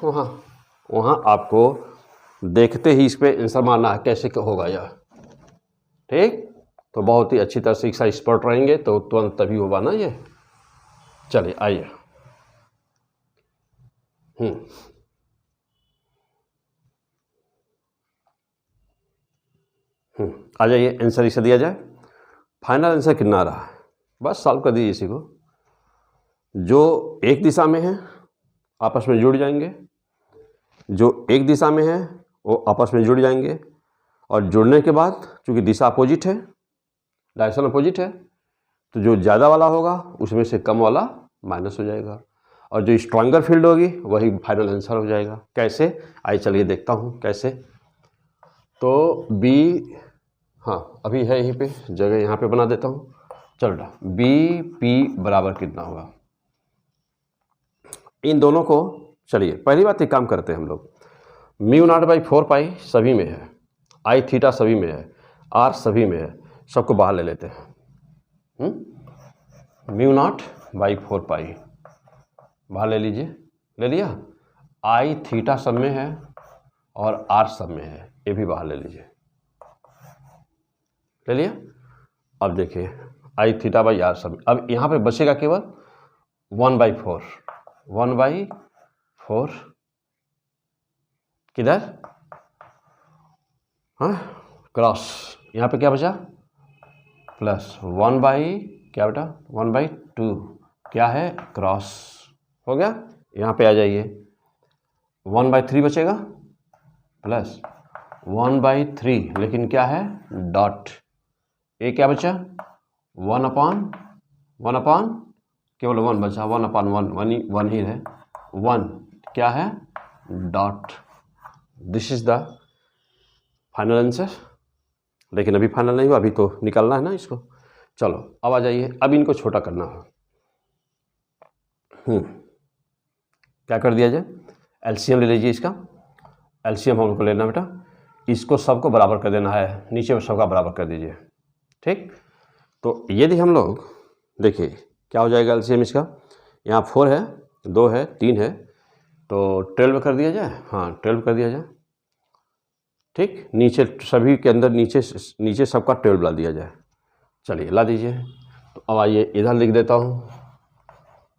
वहाँ आपको देखते ही इस पर आंसर मारना है कैसे होगा यह। ठीक, तो बहुत ही अच्छी तरह से इसका एक्सपर्ट रहेंगे तो तुरंत तभी होगा ना ये। चलिए आइए, आ जाइए, आंसर इसे दिया जाए। फाइनल आंसर कितना आ रहा है, बस सॉल्व कर दीजिए इसी को। जो एक दिशा में है आपस में जुड़ जाएंगे, जो एक दिशा में है वो आपस में जुड़ जाएंगे, और जुड़ने के बाद चूंकि दिशा अपोजिट है, डायरेक्शन अपोजिट है, तो जो ज़्यादा वाला होगा उसमें से कम वाला माइनस हो जाएगा, और जो स्ट्रांगर फील्ड होगी वही फाइनल आंसर हो जाएगा। कैसे, आइए चलिए देखता हूँ कैसे। तो बी, हाँ अभी है यहीं पे जगह, यहाँ पे बना देता हूँ। चल रहा बी पी बराबर कितना होगा, इन दोनों को। चलिए पहली बात एक काम करते हैं हम लोग, μ0/4 सभी में है, आई थीटा सभी में है, आर सभी में है, सबको बाहर ले लेते हैं। μ0/4 बाहर ले लीजिए, ले लिया। आई थीटा सब में है और आर सब में है, ये भी बाहर ले लीजिए, ले लिया। अब देखिए आई थीटा बाई आर सब, अब यहाँ पे बचेगा केवल 1/4, 1/4 किधर, हाँ क्रॉस, यहाँ पे क्या बचा प्लस 1/क्या बेटा 1/2 क्या है क्रॉस, हो गया। यहाँ पे आ जाइए 1/3 बचेगा प्लस 1/3, लेकिन क्या है डॉट, ये क्या बचा 1/1 केवल 1 बचा, 1/1 1 ही है, 1 क्या है dot. This is the final answer, लेकिन अभी फाइनल नहीं हुआ, अभी तो निकालना है ना इसको। चलो अब आ जाइए, अब इनको छोटा करना है। क्या कर दिया जाए, एलसीएम ले लीजिए इसका, एलसीएम हम लोग को लेना बेटा, इसको सबको बराबर कर देना है, नीचे में सबका बराबर कर दीजिए। ठीक, तो यदि हम लोग देखिए क्या हो जाएगा एलसीएम इसका, यहाँ 4 है, 2 है, 3 है, तो 12 कर दिया जाए, हाँ 12 कर दिया जाए। ठीक, नीचे सभी के अंदर नीचे सबका 12 ला दिया जाए। चलिए ला दीजिए। तो अब आइए इधर लिख देता हूँ,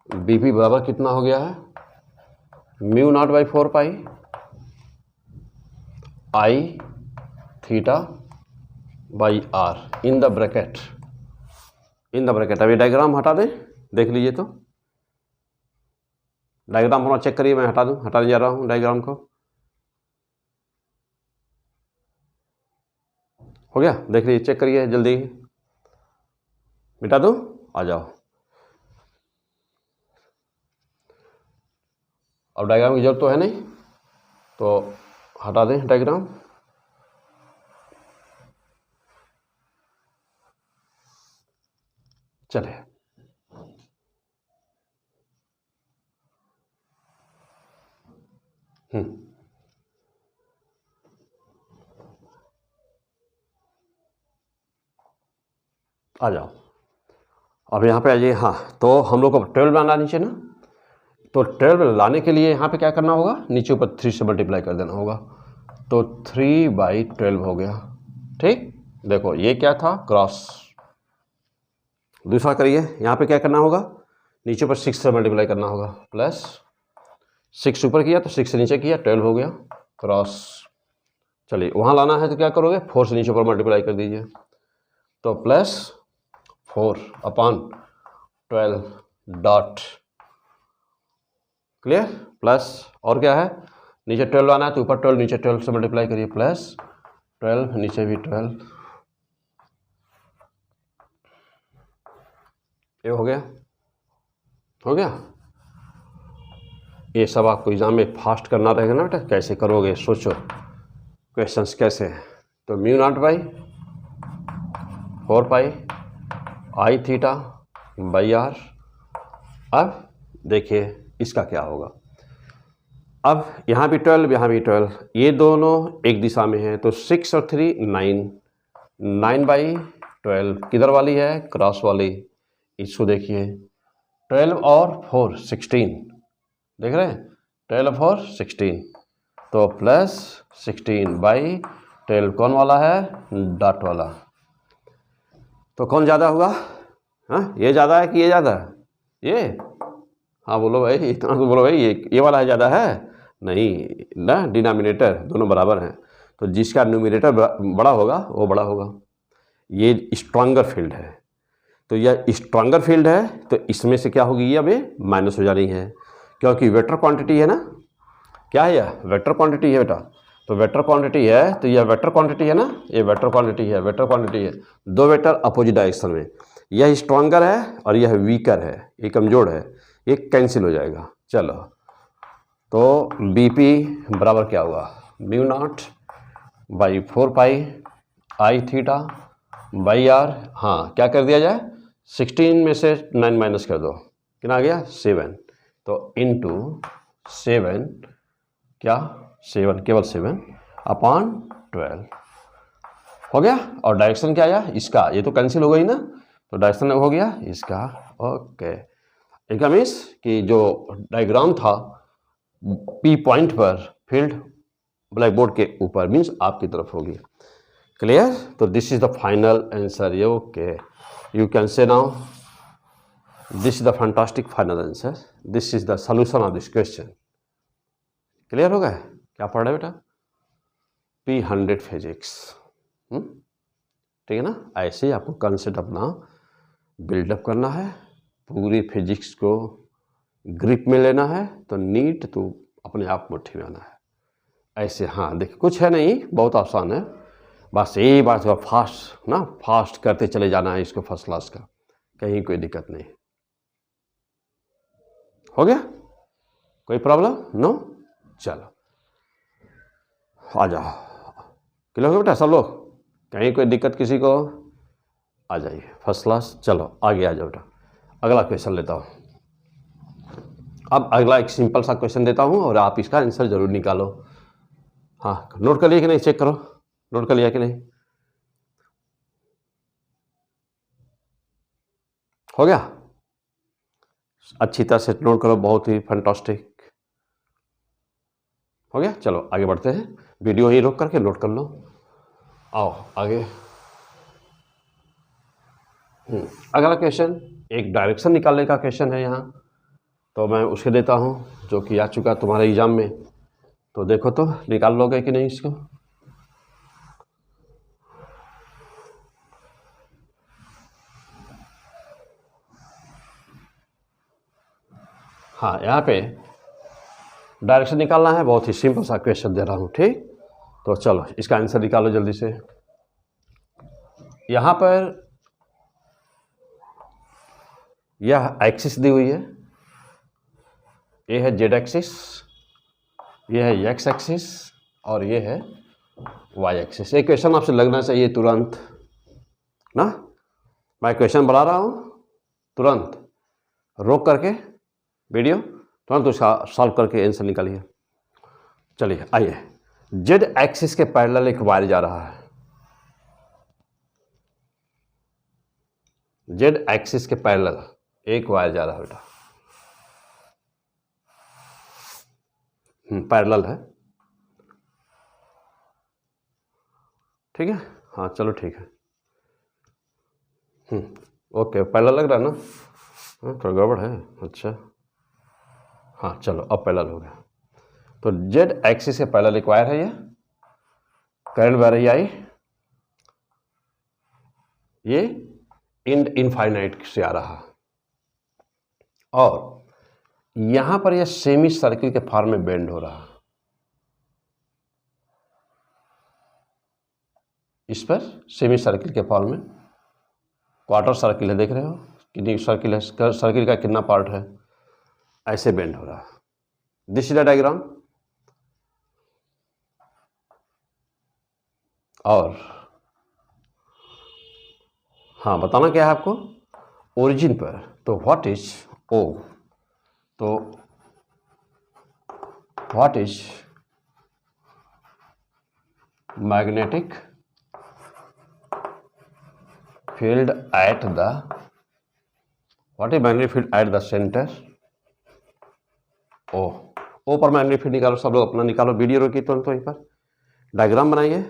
बीपी बराबर कितना हो गया है, μ0/4 I theta by r in the bracket, अब ये डायग्राम हटा दें, देख लीजिए। तो डायग्राम थोड़ा चेक करिए, मैं हटाने जा रहा हूँ डायग्राम को। हो गया, देख लीजिए, चेक करिए जल्दी, मिटा दो, आ जाओ। अब डायग्राम की जरूरत तो है नहीं, तो हटा दें डायग्राम। चले आ जाओ। अब यहाँ पे आ जाइए। हाँ, तो हम लोग को 12 लाना नीचे ना, तो 12 लाने के लिए यहाँ पे क्या करना होगा, नीचे ऊपर 3 से मल्टीप्लाई कर देना होगा, तो 3/12 हो गया। ठीक, देखो ये क्या था क्रॉस। दूसरा करिए, यहाँ पे क्या करना होगा, नीचे ऊपर 6 से मल्टीप्लाई करना होगा, प्लस 6 ऊपर किया तो 6 से नीचे किया, 12 हो गया क्रॉस। चलिए वहाँ लाना है तो क्या करोगे, 4 से नीचे ऊपर मल्टीप्लाई कर दीजिए, तो प्लस 4/12 डॉट, क्लियर। प्लस और क्या है, नीचे 12 आना है तो ऊपर 12, नीचे 12 से मल्टीप्लाई करिए, प्लस 12 नीचे भी 12, ये हो गया, हो गया। ये सब आपको एग्जाम में फास्ट करना रहेगा ना बेटा, कैसे करोगे सोचो क्वेश्चंस कैसे हैं। तो mu naught by 4 pi I theta by R. अब देखिए इसका क्या होगा। अब यहाँ भी 12, यहाँ भी 12, ये दोनों एक दिशा में हैं, तो 6 और 3 9, 9/12 किधर वाली है, क्रॉस वाली। इसको देखिए 12 और 4 16, देख रहे हैं 12 और 16, तो प्लस 16/12 कौन वाला है, डॉट वाला। तो कौन ज़्यादा हुआ, हाँ ये ज़्यादा है कि ये ज़्यादा है, ये, हाँ बोलो भाई, इतना तो बोलो भाई, ये वाला है ज़्यादा है, नहीं ना, डिनोमिनेटर दोनों बराबर हैं, तो जिसका न्यूमरेटर बड़ा होगा वो बड़ा होगा। ये स्ट्रॉन्गर फील्ड है, तो यह स्ट्रॉन्गर फील्ड है, तो इसमें से क्या होगी, ये अभी माइनस हो जा रही है, क्योंकि वेक्टर क्वांटिटी है ना, क्या है यह वेक्टर क्वांटिटी है बेटा, तो वेक्टर क्वांटिटी है, तो यह वेक्टर क्वांटिटी है ना, ये वेक्टर क्वांटिटी है, वेक्टर क्वांटिटी है, दो वेक्टर अपोजिट डायरेक्शन में, यह स्ट्रॉन्गर है और यह वीकर है, ये कमजोर है, ये कैंसिल हो जाएगा। चलो तो BP बराबर क्या हुआ, mu naught by 4 pi I theta by R. हाँ क्या कर दिया जाए, 16 में से 9 माइनस कर दो, कितना आ गया 7, तो इंटू 7, क्या 7, केवल 7/12 हो गया। और डायरेक्शन क्या आया इसका, ये तो कैंसिल हो गई ना, तो डायरेक्शन हो गया इसका। ओके, इसका मीन्स कि जो डायग्राम था P पॉइंट पर फील्ड ब्लैक बोर्ड के ऊपर मीन्स आपकी तरफ होगी। क्लियर, तो this is the final answer. ये okay, you can say now this is the fantastic final answer, this is the solution of this question. Clear हो गया, क्या पढ़ रहे बेटा, P100 फिजिक्स, ठीक है ना। ऐसे ही आपको कंसेप्ट अपना बिल्डअप करना है, पूरी फिजिक्स को ग्रिप में लेना है, तो नीट तो अपने आप मुट्ठी में आना है ऐसे। हाँ देखिए कुछ है नहीं, बहुत आसान है, बस यही बात है, फास्ट ना, फास्ट करते चले जाना है इसको फर्स्ट क्लास का, कहीं कोई दिक्कत नहीं। हो गया, कोई प्रॉब्लम नो, चलो आ जाओ। क्लियर हो बेटा सब लोग, कहीं कोई दिक्कत किसी को, आ जाइए फर्स्ट क्लास। चलो आगे आ जाओ बेटा, अगला क्वेश्चन लेता हूँ। अब अगला एक सिंपल सा क्वेश्चन देता हूँ और आप इसका आंसर जरूर निकालो। हाँ नोट कर लिया कि नहीं, चेक करो, नोट कर लिया कि नहीं, हो गया, अच्छी तरह से नोट करो, बहुत ही फैंटास्टिक हो गया। चलो आगे बढ़ते हैं, वीडियो ही रोक करके नोट कर लो, आओ आगे। अगला क्वेश्चन एक डायरेक्शन निकालने का क्वेश्चन है यहाँ, तो मैं उसके देता हूँ जो कि आ चुका तुम्हारे एग्जाम में, तो देखो तो निकाल लोगे कि नहीं इसको। हाँ यहाँ पे डायरेक्शन निकालना है, बहुत ही सिंपल सा क्वेश्चन दे रहा हूँ, ठीक। तो चलो इसका आंसर निकालो जल्दी से। यहाँ पर यह एक्सिस दी हुई है, ये है जेड एक्सिस, ये है एक्स एक्सिस और ये है वाई एक्सिस। ये क्वेश्चन आपसे लगना चाहिए तुरंत ना, मैं क्वेश्चन बना रहा हूँ, तुरंत रोक करके वीडियो, तुरंत उसका सॉल्व करके आंसर निकालिए। चलिए आइए, जेड एक्सिस के पैरेलल एक वायर जा रहा है, जेड एक्सिस के पैरेलल एक वायर जा रहा है बेटा, पैरेलल है, ठीक है। हाँ चलो ठीक है, ओके पैरेलल लग रहा है ना, हाँ थोड़ा गड़बड़ है, अच्छा हाँ चलो अब पैरेलल हो गया। तो जेड एक्सिस के पैरेलल एक वायर है, ये करंट बह रही आई, ये इनफाइनाइट से आ रहा, और यहां पर यह सेमी सर्किल के फॉर्म में बेंड हो रहा, इस पर सेमी सर्किल के फॉर्म में, क्वार्टर सर्किल है देख रहे हो, कितनी सर्किल है, सर्किल का कितना पार्ट है, ऐसे बेंड हो रहा है। This is the diagram. और हाँ, बताना क्या है आपको, ओरिजिन पर। तो व्हाट इज ओ, तो what is magnetic field at the, what is magnetic field at the centre O. O पर मैग्नेटिक फील्ड निकालो, सब लोग अपना निकालो। वीडियो रोकिए तुरंत, वहीं पर डायग्राम बनाइए,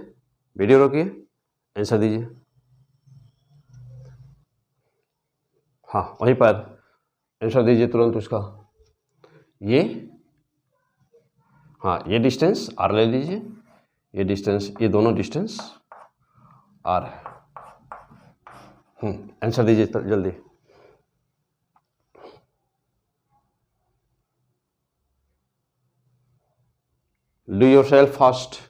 वीडियो रोकिए, आंसर दीजिए। हाँ, वहीं पर आंसर दीजिए तुरंत उसका। ये, हाँ, ये डिस्टेंस आर ले लीजिए, ये डिस्टेंस, ये दोनों डिस्टेंस आर है। आंसर दीजिए जल्दी। Do yourself fast.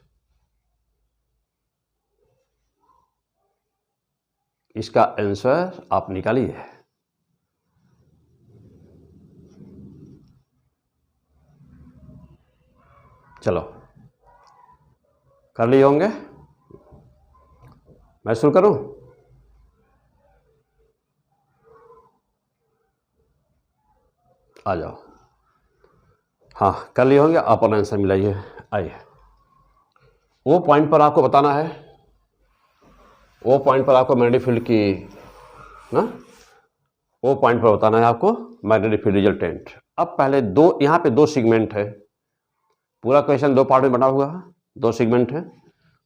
इसका आंसर आप निकालिए। चलो, कर लिए होंगे, मैं शुरू करूं? आ जाओ। हाँ, कर लिए होंगे, आप अपना आंसर मिलाइए। आइए, वो पॉइंट पर आपको बताना है, वो पॉइंट पर आपको मैग्नेटिक फील्ड की ना, वो पॉइंट पर बताना है आपको मैग्नेटिक फील्ड रिजल्टेंट। अब पहले दो, यहाँ पे दो सेगमेंट है, पूरा क्वेश्चन दो पार्ट में बना हुआ है, दो सेगमेंट है।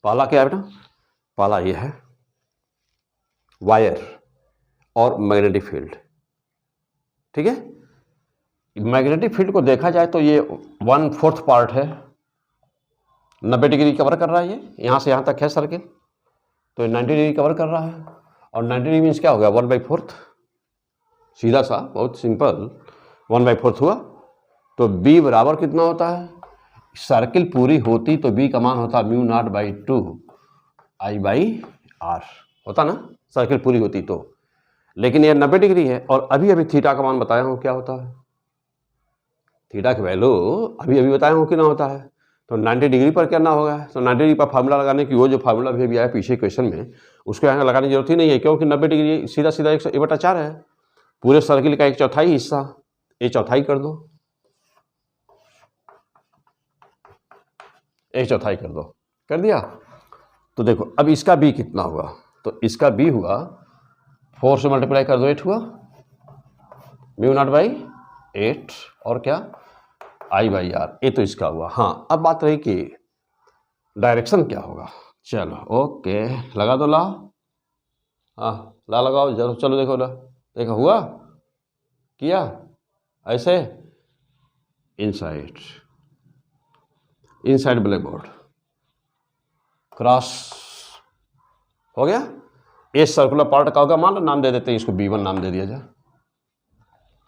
पहला क्या है बेटा, पहला ये है वायर और मैग्नेटिक फील्ड, ठीक है। मैग्नेटिक फील्ड को देखा जाए तो ये 1/4 पार्ट है, 90 डिग्री कवर कर रहा है, ये यहाँ से यहाँ तक है सर्किल, तो 90 डिग्री कवर कर रहा है। और 90 डिग्री मीन्स क्या हो गया, 1/4, सीधा सा, बहुत सिंपल, 1/4 हुआ। तो बी बराबर कितना होता है, सर्किल पूरी होती तो बी का मान होता μ0/2 I/r होता ना, सर्किल पूरी होती तो। लेकिन ये 90 डिग्री है, और अभी अभी थीटा का मान बताया हूँ क्या होता है, थीटा की वैल्यू अभी अभी बताया हूँ कि ना होता है। तो 90 डिग्री पर क्या ना होगा, तो 90 डिग्री पर फार्मूला लगाने की, वो जो फार्मूला भी आया पीछे क्वेश्चन में, उसको यहाँ लगाने की जरूरत ही नहीं है, क्योंकि 90 डिग्री सीधा सीधा 1/4 है, पूरे सर्किल का 1/4 हिस्सा, ये चौथाई कर दो, 1/4 कर दो, कर दिया। तो देखो अब इसका बी कितना हुआ, तो इसका बी हुआ 4 से मल्टीप्लाई कर दो, 8 हुआ, μ0/8 और क्या I/r, ये तो इसका हुआ। हाँ, अब बात रही कि डायरेक्शन क्या होगा। चलो ओके, लगा दो ला, हाँ ला लगाओ जरूर, चलो देखो ला, देखो हुआ, किया ऐसे, inside, inside black board, cross हो गया। इस सर्कुलर पार्ट का होगा, मान लो नाम दे देते हैं इसको, B1 नाम दे दिया जाए,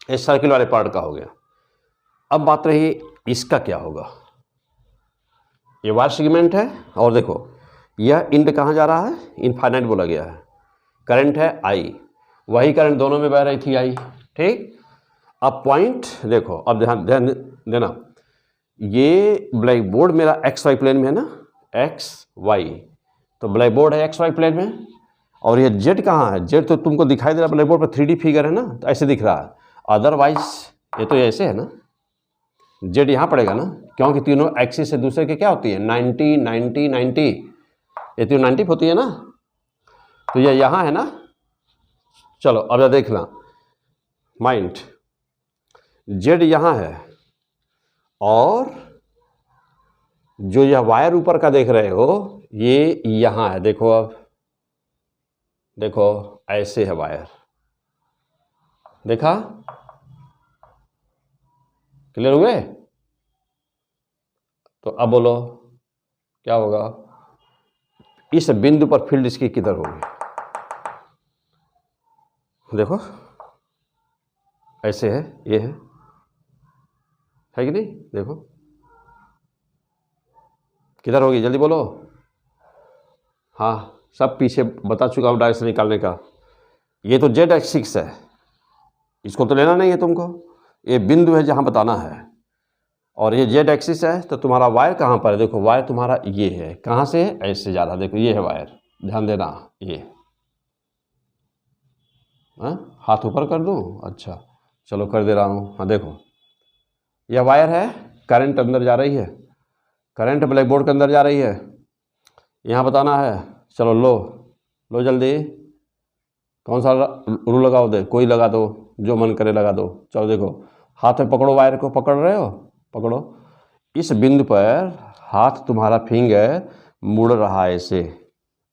इस सर्किल वाले पार्ट का हो गया। अब बात रही इसका क्या होगा, ये वायर सेगमेंट है, और देखो यह इंड कहाँ जा रहा है, इनफाइनाइट बोला गया है, करंट है I, वही करंट दोनों में बह रही थी I, ठीक। अब पॉइंट देखो, अब ध्यान ध्यान देना, ये ब्लैक बोर्ड मेरा XY प्लेन में है ना, XY, तो ब्लैक बोर्ड है XY प्लेन में, और ये Z कहाँ है, Z तो तुमको दिखाई दे रहा है ब्लैक बोर्ड पर, 3D फिगर है ना, तो ऐसे दिख रहा है, अदरवाइज ये तो ऐसे है ना, Z यहाँ पड़ेगा ना, क्योंकि तीनों एक्सिस से दूसरे के क्या होती है, 90 90 90, ये तीनों 90 होती है ना, तो ये यहाँ है ना। चलो अब यह देखना, माइंड, Z यहाँ है, और जो यह वायर ऊपर का देख रहे हो ये यहाँ है, देखो अब देखो ऐसे है वायर, देखा, क्लियर हुए। तो अब बोलो क्या होगा, इस बिंदु पर फील्ड इसकी किधर होगी, देखो ऐसे है, ये है कि नहीं, देखो किधर होगी, जल्दी बोलो। हाँ, सब पीछे बता चुका हूँ डायरेक्शन निकालने का। ये तो Z एक्सिस है, इसको तो लेना नहीं है तुमको, ये बिंदु है जहाँ बताना है, और ये जेड एक्सिस है। तो तुम्हारा वायर कहाँ पर है, देखो वायर तुम्हारा ये है, कहाँ से है, ऐसे जा रहा है, देखो ये है वायर, ध्यान देना ये। हाथ ऊपर कर दूँ, अच्छा चलो कर दे रहा हूँ। हाँ देखो यह वायर है, करंट अंदर जा रही है, करंट ब्लैक बोर्ड के अंदर जा रही है, यहाँ बताना है। चलो लो जल्दी, कौन सा रूल लगाओ, दे कोई लगा दो, जो मन करे लगा दो। चलो देखो हाथ में पकड़ो, वायर को पकड़ रहे हो, पकड़ो, इस बिंदु पर हाथ तुम्हारा फिंगर मुड़ रहा है ऐसे,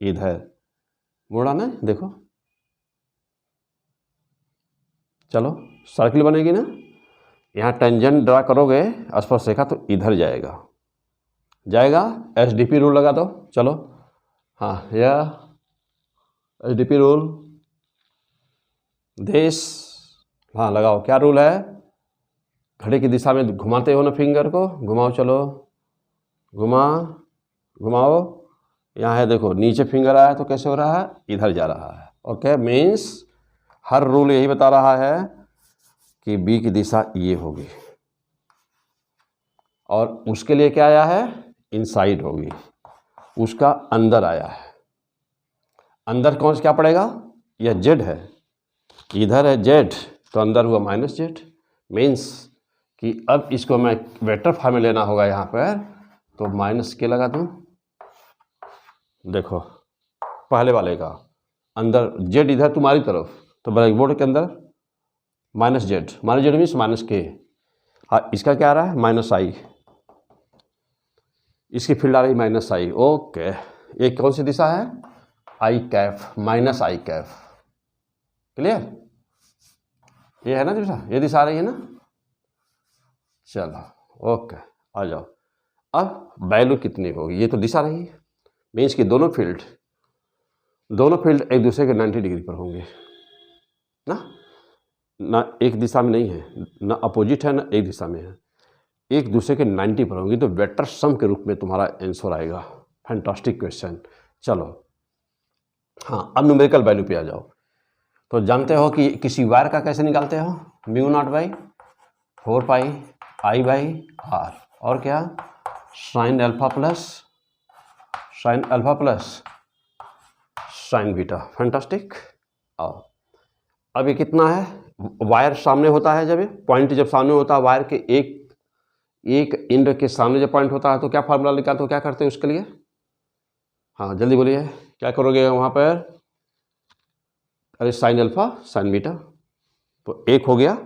इधर मुड़ा ना, देखो चलो सर्किल बनेगी ना, यहाँ टेंजेंट ड्रा करोगे स्पर्शरेखा तो इधर जाएगा, एसडीपी रूल लगा दो। चलो हाँ, यह एसडीपी रूल, देश, हाँ लगाओ, क्या रूल है, घड़ी की दिशा में घुमाते हो ना फिंगर को, घुमाओ, चलो घुमाओ, यहाँ है देखो नीचे फिंगर आया तो कैसे हो रहा है, इधर जा रहा है। ओके, मीन्स हर रूल यही बता रहा है कि बी की दिशा ये होगी, और उसके लिए क्या आया है, इनसाइड होगी, उसका अंदर आया है। अंदर कौन सा क्या पड़ेगा, यह जेड है, इधर है जेड, तो अंदर हुआ माइनस जेड। मीन्स कि अब इसको मैं वेक्टर फॉर्म में लेना होगा, यहाँ पर तो माइनस के लगा दूँ, देखो पहले वाले का अंदर जेड इधर तुम्हारी तरफ, तो ब्लैक बोर्ड के अंदर माइनस जेड मीन्स माइनस के। हाँ, इसका क्या आ रहा है, माइनस आई, इसकी फील्ड आ रही माइनस आई। ओके, ये कौन सी दिशा है, आई कैफ, माइनस आई कैफ, क्लियर, ये है ना दिशा, ये दिशा आ रही है ना। चलो ओके, आ जाओ, अब वैल्यू कितनी होगी, ये तो दिशा रही है, मीन्स कि दोनों फील्ड एक दूसरे के 90 डिग्री पर होंगे ना एक दिशा में नहीं है, ना अपोजिट है, ना एक दिशा में है, एक दूसरे के 90 पर होंगी, तो वेक्टर सम के रूप में तुम्हारा आंसर आएगा। Fantastic question. चलो हाँ, अब न्यूमेरिकल वैल्यू पे आ जाओ। तो जानते हो कि किसी वायर का कैसे निकालते हो, mu naught by 4 pi I by R, और क्या, sine alpha plus sine beta. Fantastic. आओ, अब ये कितना है, वायर सामने होता है, जब ये पॉइंट जब सामने होता है, वायर के एक एंड के सामने जब पॉइंट होता है, तो क्या फार्मूला निकालते हो, क्या करते हो उसके लिए, हाँ जल्दी बोलिए, क्या करोगे वहाँ पर, अरे साइन अल्फा साइन बीटा, तो एक हो गया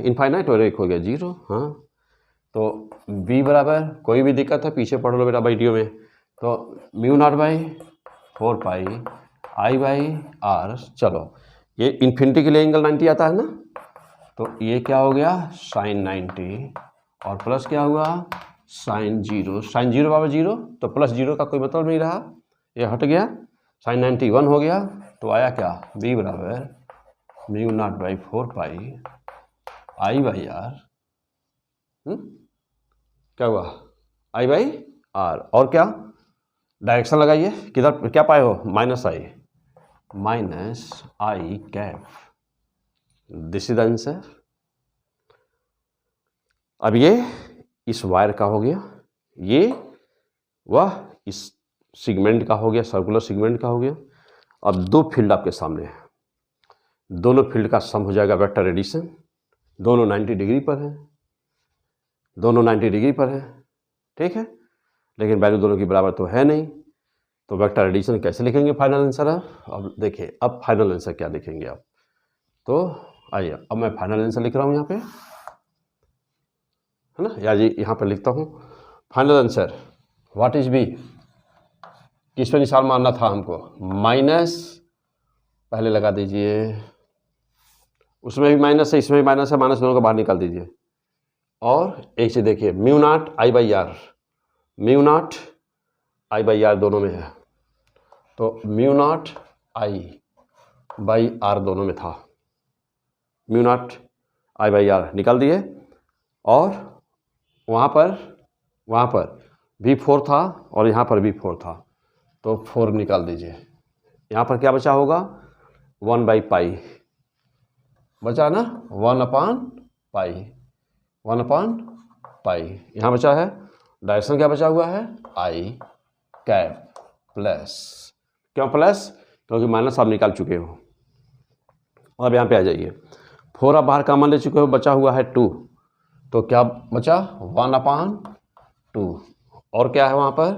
इनफाइनाइट, और एक हो गया 0। हाँ, तो v बराबर, कोई भी दिक्कत है पीछे पढ़ लो बेटा वीडियो में, तो mu naught by 4 pi I by R. चलो ये इन्फिनिटी के लिए एंगल 90 आता है ना, तो ये क्या हो गया, साइन 90, और प्लस क्या हुआ, साइन 0 बराबर 0, तो प्लस 0 का कोई मतलब नहीं रहा, ये हट गया, साइन 91 हो गया, तो आया क्या, b बराबर mu naught by 4 pi I by R, क्या हुआ, आई बाई आर, और क्या डायरेक्शन लगाइए, किधर क्या पाए हो, minus I cap, this is the answer. अब ये इस वायर का हो गया, ये वह इस सेगमेंट का हो गया, सर्कुलर सेगमेंट का हो गया। अब दो फील्ड आपके सामने है, दोनों फील्ड का सम हो जाएगा वेक्टर एडिशन, दोनों 90 डिग्री पर है, ठीक है, लेकिन वैल्यू दोनों की बराबर तो है नहीं, तो वेक्टर एडिशन कैसे लिखेंगे फाइनल आंसर। अब देखिए, अब फाइनल आंसर क्या लिखेंगे आप, तो आइए अब मैं फाइनल आंसर लिख रहा हूँ यहाँ पे, है ना, या जी यहाँ पे लिखता हूँ final answer, what is B, किस पे निशान मारना था हमको, माइनस, पहले लगा दीजिए, उसमें भी माइनस है, इसमें भी माइनस है, माइनस दोनों को बाहर निकाल दीजिए, और एक चीज़ देखिए, mu not I by R दोनों में है, तो mu not I by R दोनों में था, mu not I by R निकाल दिए, और वहाँ पर भी 4 था और यहाँ पर भी 4 था, तो 4 निकाल दीजिए, यहाँ पर क्या बचा होगा, 1 बाई पाई बचा ना 1/पाई, 1/पाई। यहाँ बचा है डायरेक्शन क्या बचा हुआ है, आई कैप प्लस, क्यों प्लस, क्योंकि माइनस आप निकाल चुके हो। अब यहाँ पे आ जाइए, 4 आप बाहर कॉमन ले चुके हो, बचा हुआ है 2, तो क्या बचा 1/2, और क्या है वहाँ पर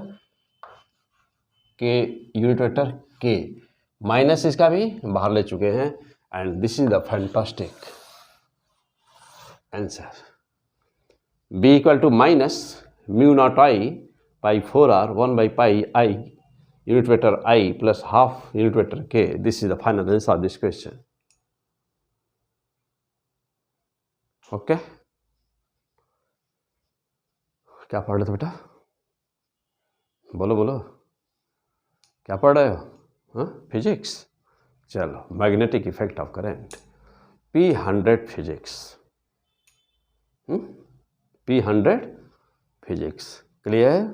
के यूनिट वेक्टर के, माइनस इसका भी बाहर ले चुके हैं, and this is the fantastic answer. B equal to minus mu not I pi 4r 1/पाई I unit vector I plus half unit vector के। This is the final answer of this question. Okay, क्या पढ़ रहे थे बेटा, बोलो बोलो, क्या पढ़ रहे हो, हाँ फिजिक्स। चलो, magnetic effect of current, P100 physics, P100 physics, clear.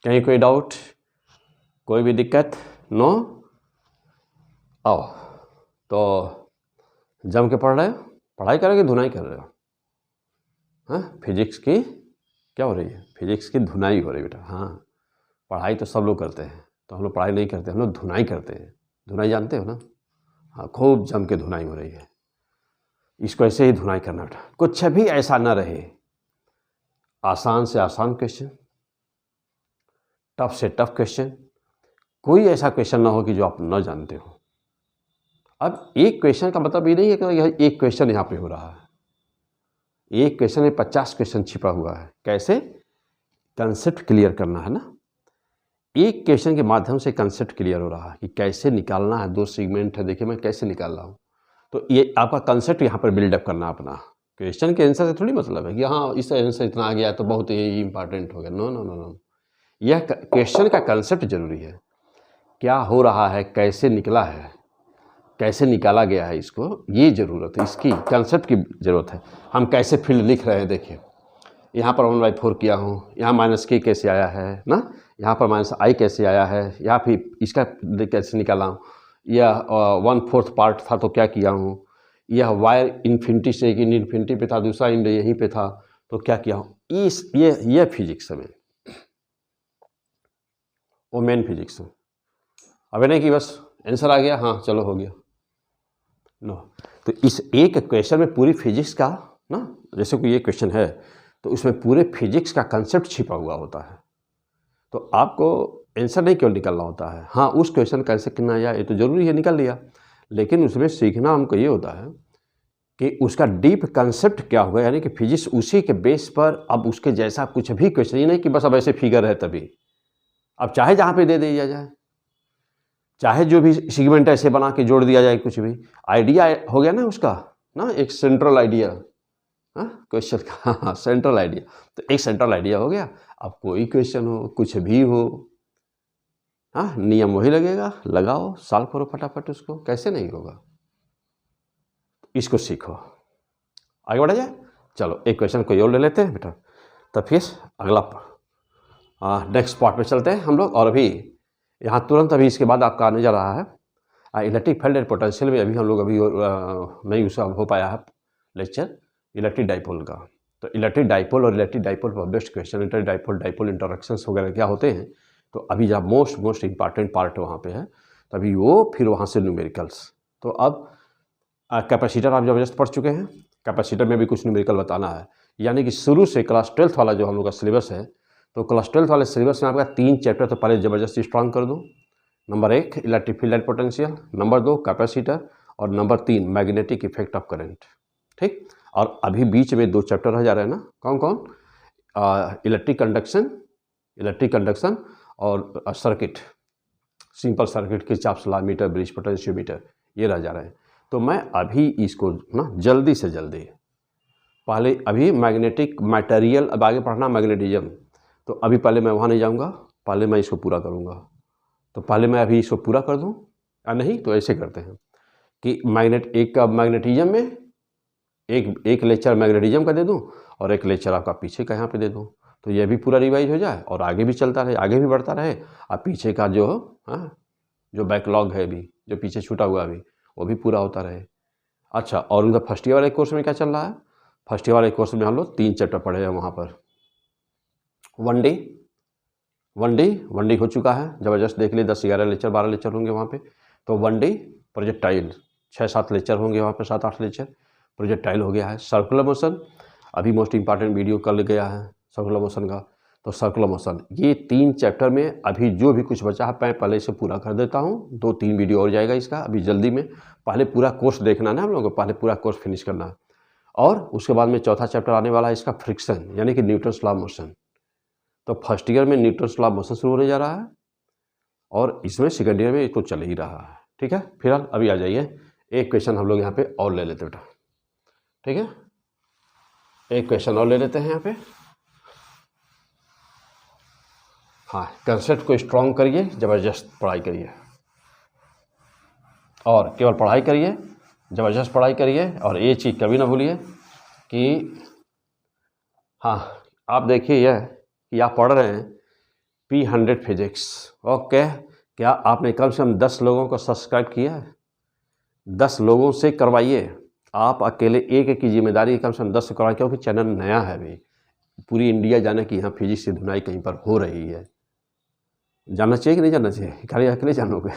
कहीं कोई डाउट, कोई भी दिक्कत, नो। आओ, तो जम के पढ़ रहे हो, पढ़ाई कर रहे हो कि धुनाई कर रहे हो, हाँ फिजिक्स की क्या हो रही है, फिजिक्स की धुनाई हो रही है बेटा। हाँ, पढ़ाई तो सब लोग करते हैं, तो हम लोग पढ़ाई नहीं करते, हम लोग धुनाई करते हैं। धुनाई जानते हो ना, हाँ खूब जम के धुनाई हो रही है, इसको ऐसे ही धुनाई करना बेटा। कुछ भी ऐसा ना रहे, आसान से आसान क्वेश्चन, टफ से टफ क्वेश्चन, कोई ऐसा क्वेश्चन ना हो कि जो आप न जानते हो। अब एक क्वेश्चन का मतलब ये नहीं है कि यह एक क्वेश्चन यहाँ पे हो रहा है, एक क्वेश्चन में 50 क्वेश्चन छिपा हुआ है। कैसे, कंसेप्ट क्लियर करना है ना, एक क्वेश्चन के माध्यम से कंसेप्ट क्लियर हो रहा है कि कैसे निकालना है। 2 सेगमेंट है, देखिए मैं कैसे निकाल रहा हूँ, तो ये आपका कंसेप्ट यहाँ पर बिल्डअप करना अपना। क्वेश्चन के आंसर से थोड़ी मतलब है कि हाँ इस आंसर इतना आ गया तो बहुत ही इंपॉर्टेंट हो गया। नो नो नो नो, यह क्वेश्चन का कंसेप्ट जरूरी है, क्या हो रहा है, कैसे निकला है, कैसे निकाला गया है, इसको ये ज़रूरत है, इसकी कंसेप्ट की ज़रूरत है। हम कैसे फील्ड लिख रहे हैं, देखिए यहाँ पर 1/4 किया हूँ, यहाँ -k कैसे आया है ना, यहाँ पर -i कैसे आया है, यहाँ फिर इसका कैसे निकाला हूँ, यह 1/4 पार्ट था तो क्या किया हूँ, यह वायर इन्फिनिटी से इन्फिनिटी पे था, दूसरा इंड यहीं पे था तो क्या किया हूँ। ये फिजिक्स में वो मेन फिजिक्स है। अब नहीं कि बस आंसर आ गया, हाँ चलो हो गया, नो। तो इस एक क्वेश्चन में पूरी फिजिक्स का ना, जैसे कोई ये क्वेश्चन है तो उसमें पूरे फिजिक्स का कंसेप्ट छिपा हुआ होता है, तो आपको आंसर नहीं क्यों निकलना होता है। हाँ, उस क्वेश्चन का आंसर कितना आया ये तो जरूरी है, निकल लिया, लेकिन उसमें सीखना हमको ये होता है कि उसका डीप कंसेप्ट क्या होगा, यानी कि फिजिक्स उसी के बेस पर अब उसके जैसा कुछ भी क्वेश्चन, ये नहीं कि बस अब ऐसे फिगर है तभी, अब चाहे जहाँ पे दे दिया जाए, चाहे जो भी सेगमेंट ऐसे बना के जोड़ दिया जाए, कुछ भी आइडिया हो गया ना उसका ना, एक सेंट्रल आइडिया, हाँ क्वेश्चन का, हाँ सेंट्रल आइडिया, तो एक सेंट्रल आइडिया हो गया। अब कोई क्वेश्चन हो, कुछ भी हो, हाँ नियम वही लगेगा, लगाओ सॉल्व करो फटाफट उसको, कैसे नहीं होगा, इसको सीखो, आगे बढ़ा जाए। चलो एक क्वेश्चन कोई और ले लेते हैं बेटा, तब फिर अगला नेक्स्ट पार्ट में चलते हैं हम लोग। और अभी यहाँ तुरंत अभी इसके बाद आपका आने जा रहा है इलेक्ट्रिक फील्ड एंड पोटेंशियल में, अभी हम लोग अभी नहीं उसका हो पाया है लेक्चर इलेक्ट्रिक डाइपोल का। तो इलेक्ट्रिक डाइपोल और इलेक्ट्रिक डाइपोल पर best question, electric dipole dipole interactions वगैरह क्या होते हैं, तो अभी जब मोस्ट इंपॉर्टेंट पार्ट वहाँ पे है, तभी वो फिर वहाँ से न्यूमेरिकल्स। तो अब कैपेसिटर आप जबरदस्त पढ़ चुके हैं, कैपेसिटर में भी कुछ न्यूमेरिकल बताना है, यानी कि शुरू से क्लास 12th वाला जो हम लोग का सिलेबस है, तो क्लास 12th वाले सिलेबस में आपका 3 चैप्टर तो पहले ज़बरदस्ती स्ट्रांग कर दूँ। Number 1 electric field and potential, number 2 capacitor, और number 3 magnetic effect of current, ठीक। और अभी बीच में 2 चैप्टर रह जा रहे हैं ना, कौन कौन, इलेक्ट्रिक कंडक्शन और circuit, simple circuit, Kirchhoff's law, metre, bridge, potentiometer, ये रह जा रहे हैं। तो मैं अभी इसको ना जल्दी से जल्दी पहले अभी मैग्नेटिक मटेरियल, अब आगे पढ़ना मैग्नेटिज्म, तो अभी पहले मैं वहाँ नहीं जाऊँगा, पहले मैं इसको पूरा करूँगा। तो पहले मैं अभी इसको पूरा कर दूँ, या नहीं तो ऐसे करते हैं कि मैग्नेटिज्म में एक लेक्चर मैग्नेटिज्म का दे दूँ और एक लेक्चर आपका पीछे का यहाँ पे दे दूँ, तो ये भी पूरा रिवाइज हो जाए और आगे भी चलता रहे, आगे भी बढ़ता रहे, और पीछे का जो जो बैकलॉग है अभी, जो पीछे छूटा हुआ अभी, वो भी पूरा होता रहे। अच्छा, और उनका फर्स्ट ईयर वाले कोर्स में क्या चल रहा है? फर्स्ट ईयर वाले कोर्स में हम लोग 3 चैप्टर पढ़े हैं वहाँ पर। वन डे हो चुका है, ज़बरदस्त देख लिए, 10-11 लेक्चर 12 लेक्चर होंगे वहाँ पे। तो वन डे प्रोजेक्टाइल 6-7 लेक्चर होंगे वहाँ पे, 7-8 लेक्चर प्रोजेक्टाइल हो गया है। सर्कुलर मोशन अभी मोस्ट इंपॉर्टेंट वीडियो कल गया है सर्कुलर मोशन का। तो सर्कुलर मोशन ये 3 चैप्टर में अभी जो भी कुछ बचा है मैं पहले से पूरा कर देता हूँ। 2-3 वीडियो और जाएगा इसका अभी जल्दी में। पहले पूरा कोर्स देखना ना हम लोगों को, पहले पूरा कोर्स फिनिश करना है। और उसके बाद में चौथा चैप्टर आने वाला है इसका फ्रिक्शन, यानी कि न्यूटन्स लॉ ऑफ मोशन। तो फर्स्ट ईयर में न्यूटन्स लॉ ऑफ मोशन शुरू होने जा रहा है और इसमें सेकेंड ईयर में इसको चल ही रहा है। ठीक है, फिलहाल अभी आ जाइए, एक क्वेश्चन हम लोग यहाँ पे और ले लेते बेटा। ठीक है, एक क्वेश्चन और ले लेते हैं यहाँ पे। हाँ, कंसेप्ट को स्ट्रॉन्ग करिए, ज़बरदस्त पढ़ाई करिए, और केवल पढ़ाई करिए, ज़बरदस्त पढ़ाई करिए। और ये चीज़ कभी ना भूलिए कि हाँ, आप देखिए यह कि आप पढ़ रहे हैं P100 फिजिक्स, ओके। क्या आपने कम से कम 10 लोगों को सब्सक्राइब किया है? 10 लोगों से करवाइए। आप अकेले एक की जिम्मेदारी कम से कम 10 से करवाइए, क्योंकि चैनल नया है अभी। पूरी इंडिया जाने कि यहाँ फिजिक्स की धुनाई कहीं पर हो रही है। जानना चाहिए कि नहीं जानना चाहिए? खाली अकेले जानोगे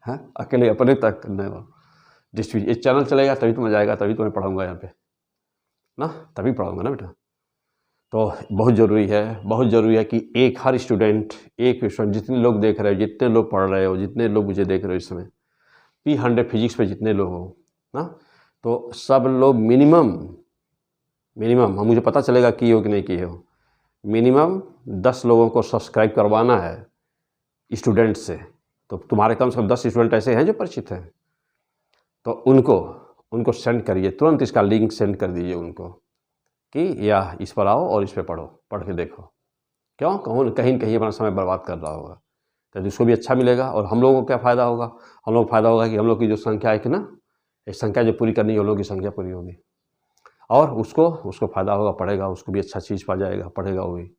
हाँ, अकेले अपने तक नहीं डिस्ट्रीब्यूट। ये चैनल चलेगा तभी तो मजा आएगा, तभी तो मैं पढ़ाऊँगा यहाँ पे ना, तभी पढ़ाऊँगा ना बेटा। तो बहुत ज़रूरी है कि एक हर स्टूडेंट, जितने लोग देख रहे हो, जितने लोग पढ़ रहे हो, जितने लोग मुझे देख रहे हो इस समय P100 फिजिक्स पे जितने लोग हो ना, तो सब लोग मिनिमम मुझे पता चलेगा किए हो कि नहीं किए हो, मिनिमम 10 लोगों को सब्सक्राइब करवाना है स्टूडेंट से। तो तुम्हारे कम से कम 10 स्टूडेंट ऐसे हैं जो परिचित हैं, तो उनको सेंड करिए, तुरंत इसका लिंक सेंड कर दीजिए उनको कि या इस पर आओ और इस पर पढ़ो, पढ़ के देखो। क्यों कहीं कहीं अपना समय बर्बाद कर रहा होगा, तो उसको भी अच्छा मिलेगा। और हम लोगों को क्या फ़ायदा होगा? हम लोग को फ़ायदा होगा कि हम लोग की जो संख्या है कि ना, एक संख्या जो पूरी करनी है, हम लोग की संख्या पूरी होगी, और उसको फ़ायदा होगा, पढ़ेगा, उसको भी अच्छा चीज़ पा जाएगा, पढ़ेगा वो भी।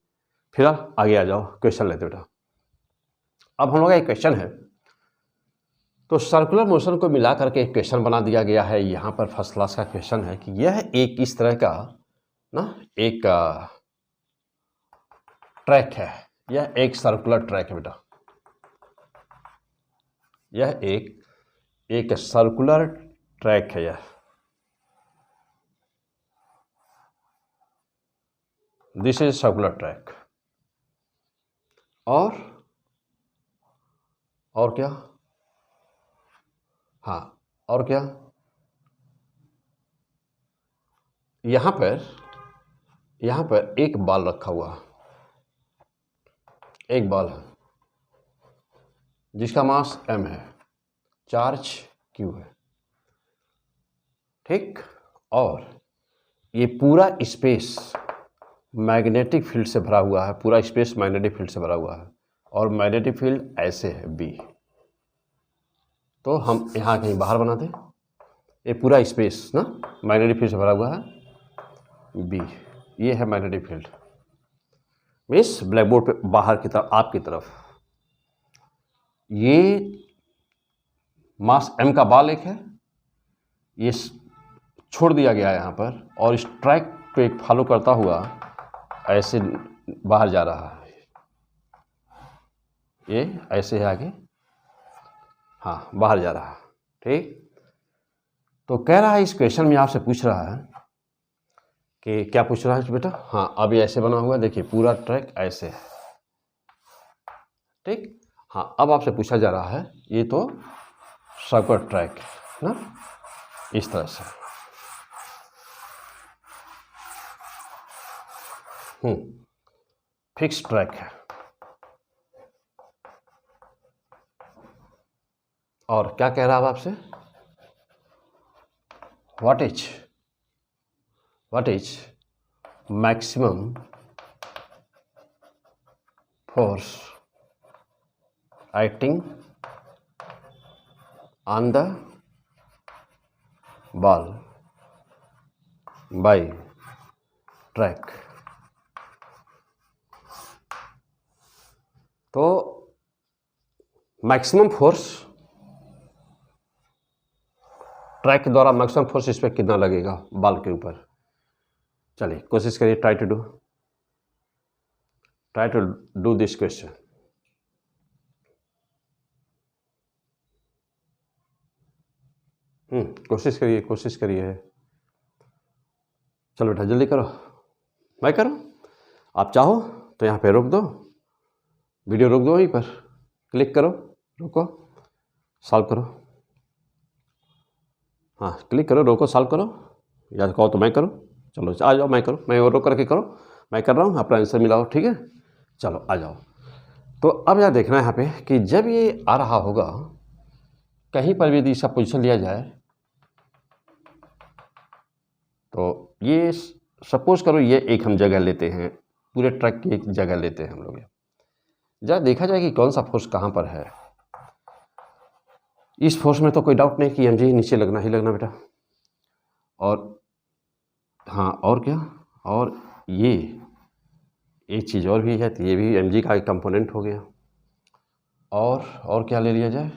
फिर आगे आ जाओ, क्वेश्चन लेते बेटा। अब हम लोग का एक क्वेश्चन है, तो सर्कुलर मोशन को मिला करके एक क्वेश्चन बना दिया गया है यहाँ पर। फर्स्ट क्लास का क्वेश्चन है कि यह एक इस तरह का ना एक ट्रैक है, यह एक सर्कुलर ट्रैक है बेटा, यह एक सर्कुलर ट्रैक है यह। This is circular track. और क्या? हाँ, और क्या? यहाँ पर एक बॉल रखा हुआ, एक बॉल है जिसका मास m है, चार्ज q है, ठीक। और ये पूरा स्पेस मैग्नेटिक फील्ड से भरा हुआ है, पूरा स्पेस मैग्नेटिक फील्ड से भरा हुआ है, और मैग्नेटिक फील्ड ऐसे है b। तो हम यहाँ कहीं बाहर बना दें, ये पूरा स्पेस ना मैग्नेटिक फील्ड से भरा हुआ है b, ये है magnetic field. Means black board पे बाहर की तरफ, आपकी तरफ ये मास m का बॉल एक है, ये छोड़ दिया गया है यहाँ पर, और इस ट्रैक पे फॉलो करता हुआ ऐसे बाहर जा रहा है, ये ऐसे है आगे, हाँ बाहर जा रहा है, ठीक। तो कह रहा है इस क्वेश्चन में आपसे पूछ रहा है कि क्या पूछ रहा है बेटा? हाँ, अब ये ऐसे बना हुआ है, देखिए पूरा ट्रैक ऐसे है, ठीक। हाँ, अब आपसे पूछा जा रहा है, ये तो सर्कुलर ट्रैक है ना, इस तरह से फिक्स ट्रैक है। और क्या कह रहा है आपसे? What is maximum force acting on the ball by track? तो मैक्सिमम फोर्स ट्रैक के द्वारा मैक्सिमम फोर्स इस पर कितना लगेगा बॉल के ऊपर। चलिए कोशिश करिए, try to do this question. कोशिश करिए। चलो बेटा जल्दी करो, मैं करूँ, आप चाहो तो यहाँ पे रोक दो, वीडियो रोक दो, वहीं पर क्लिक करो, रोको, सॉल्व करो। हाँ क्लिक करो, रोको, सॉल्व करो, या कहो तो मैं करूँ। चलो आ जाओ, मैं करूँ, मैं वो रोक करके करो, मैं कर रहा हूँ, अपना आंसर मिलाओ, ठीक है। चलो आ जाओ। तो अब यह देखना है यहाँ पे कि जब ये आ रहा होगा, कहीं पर भी यदि इसका पोजीशन लिया जाए, तो ये सपोज करो ये एक हम जगह लेते हैं, पूरे ट्रैक की एक जगह लेते हैं हम लोग। जरा देखा जाए कि कौन सा फोर्स कहाँ पर है। इस फोर्स में तो कोई डाउट नहीं कि mg नीचे लगना ही लगना बेटा। और हाँ, और क्या, और ये एक चीज़ और भी है, तो ये भी mg का एक कंपोनेंट हो गया। और क्या ले लिया जाए,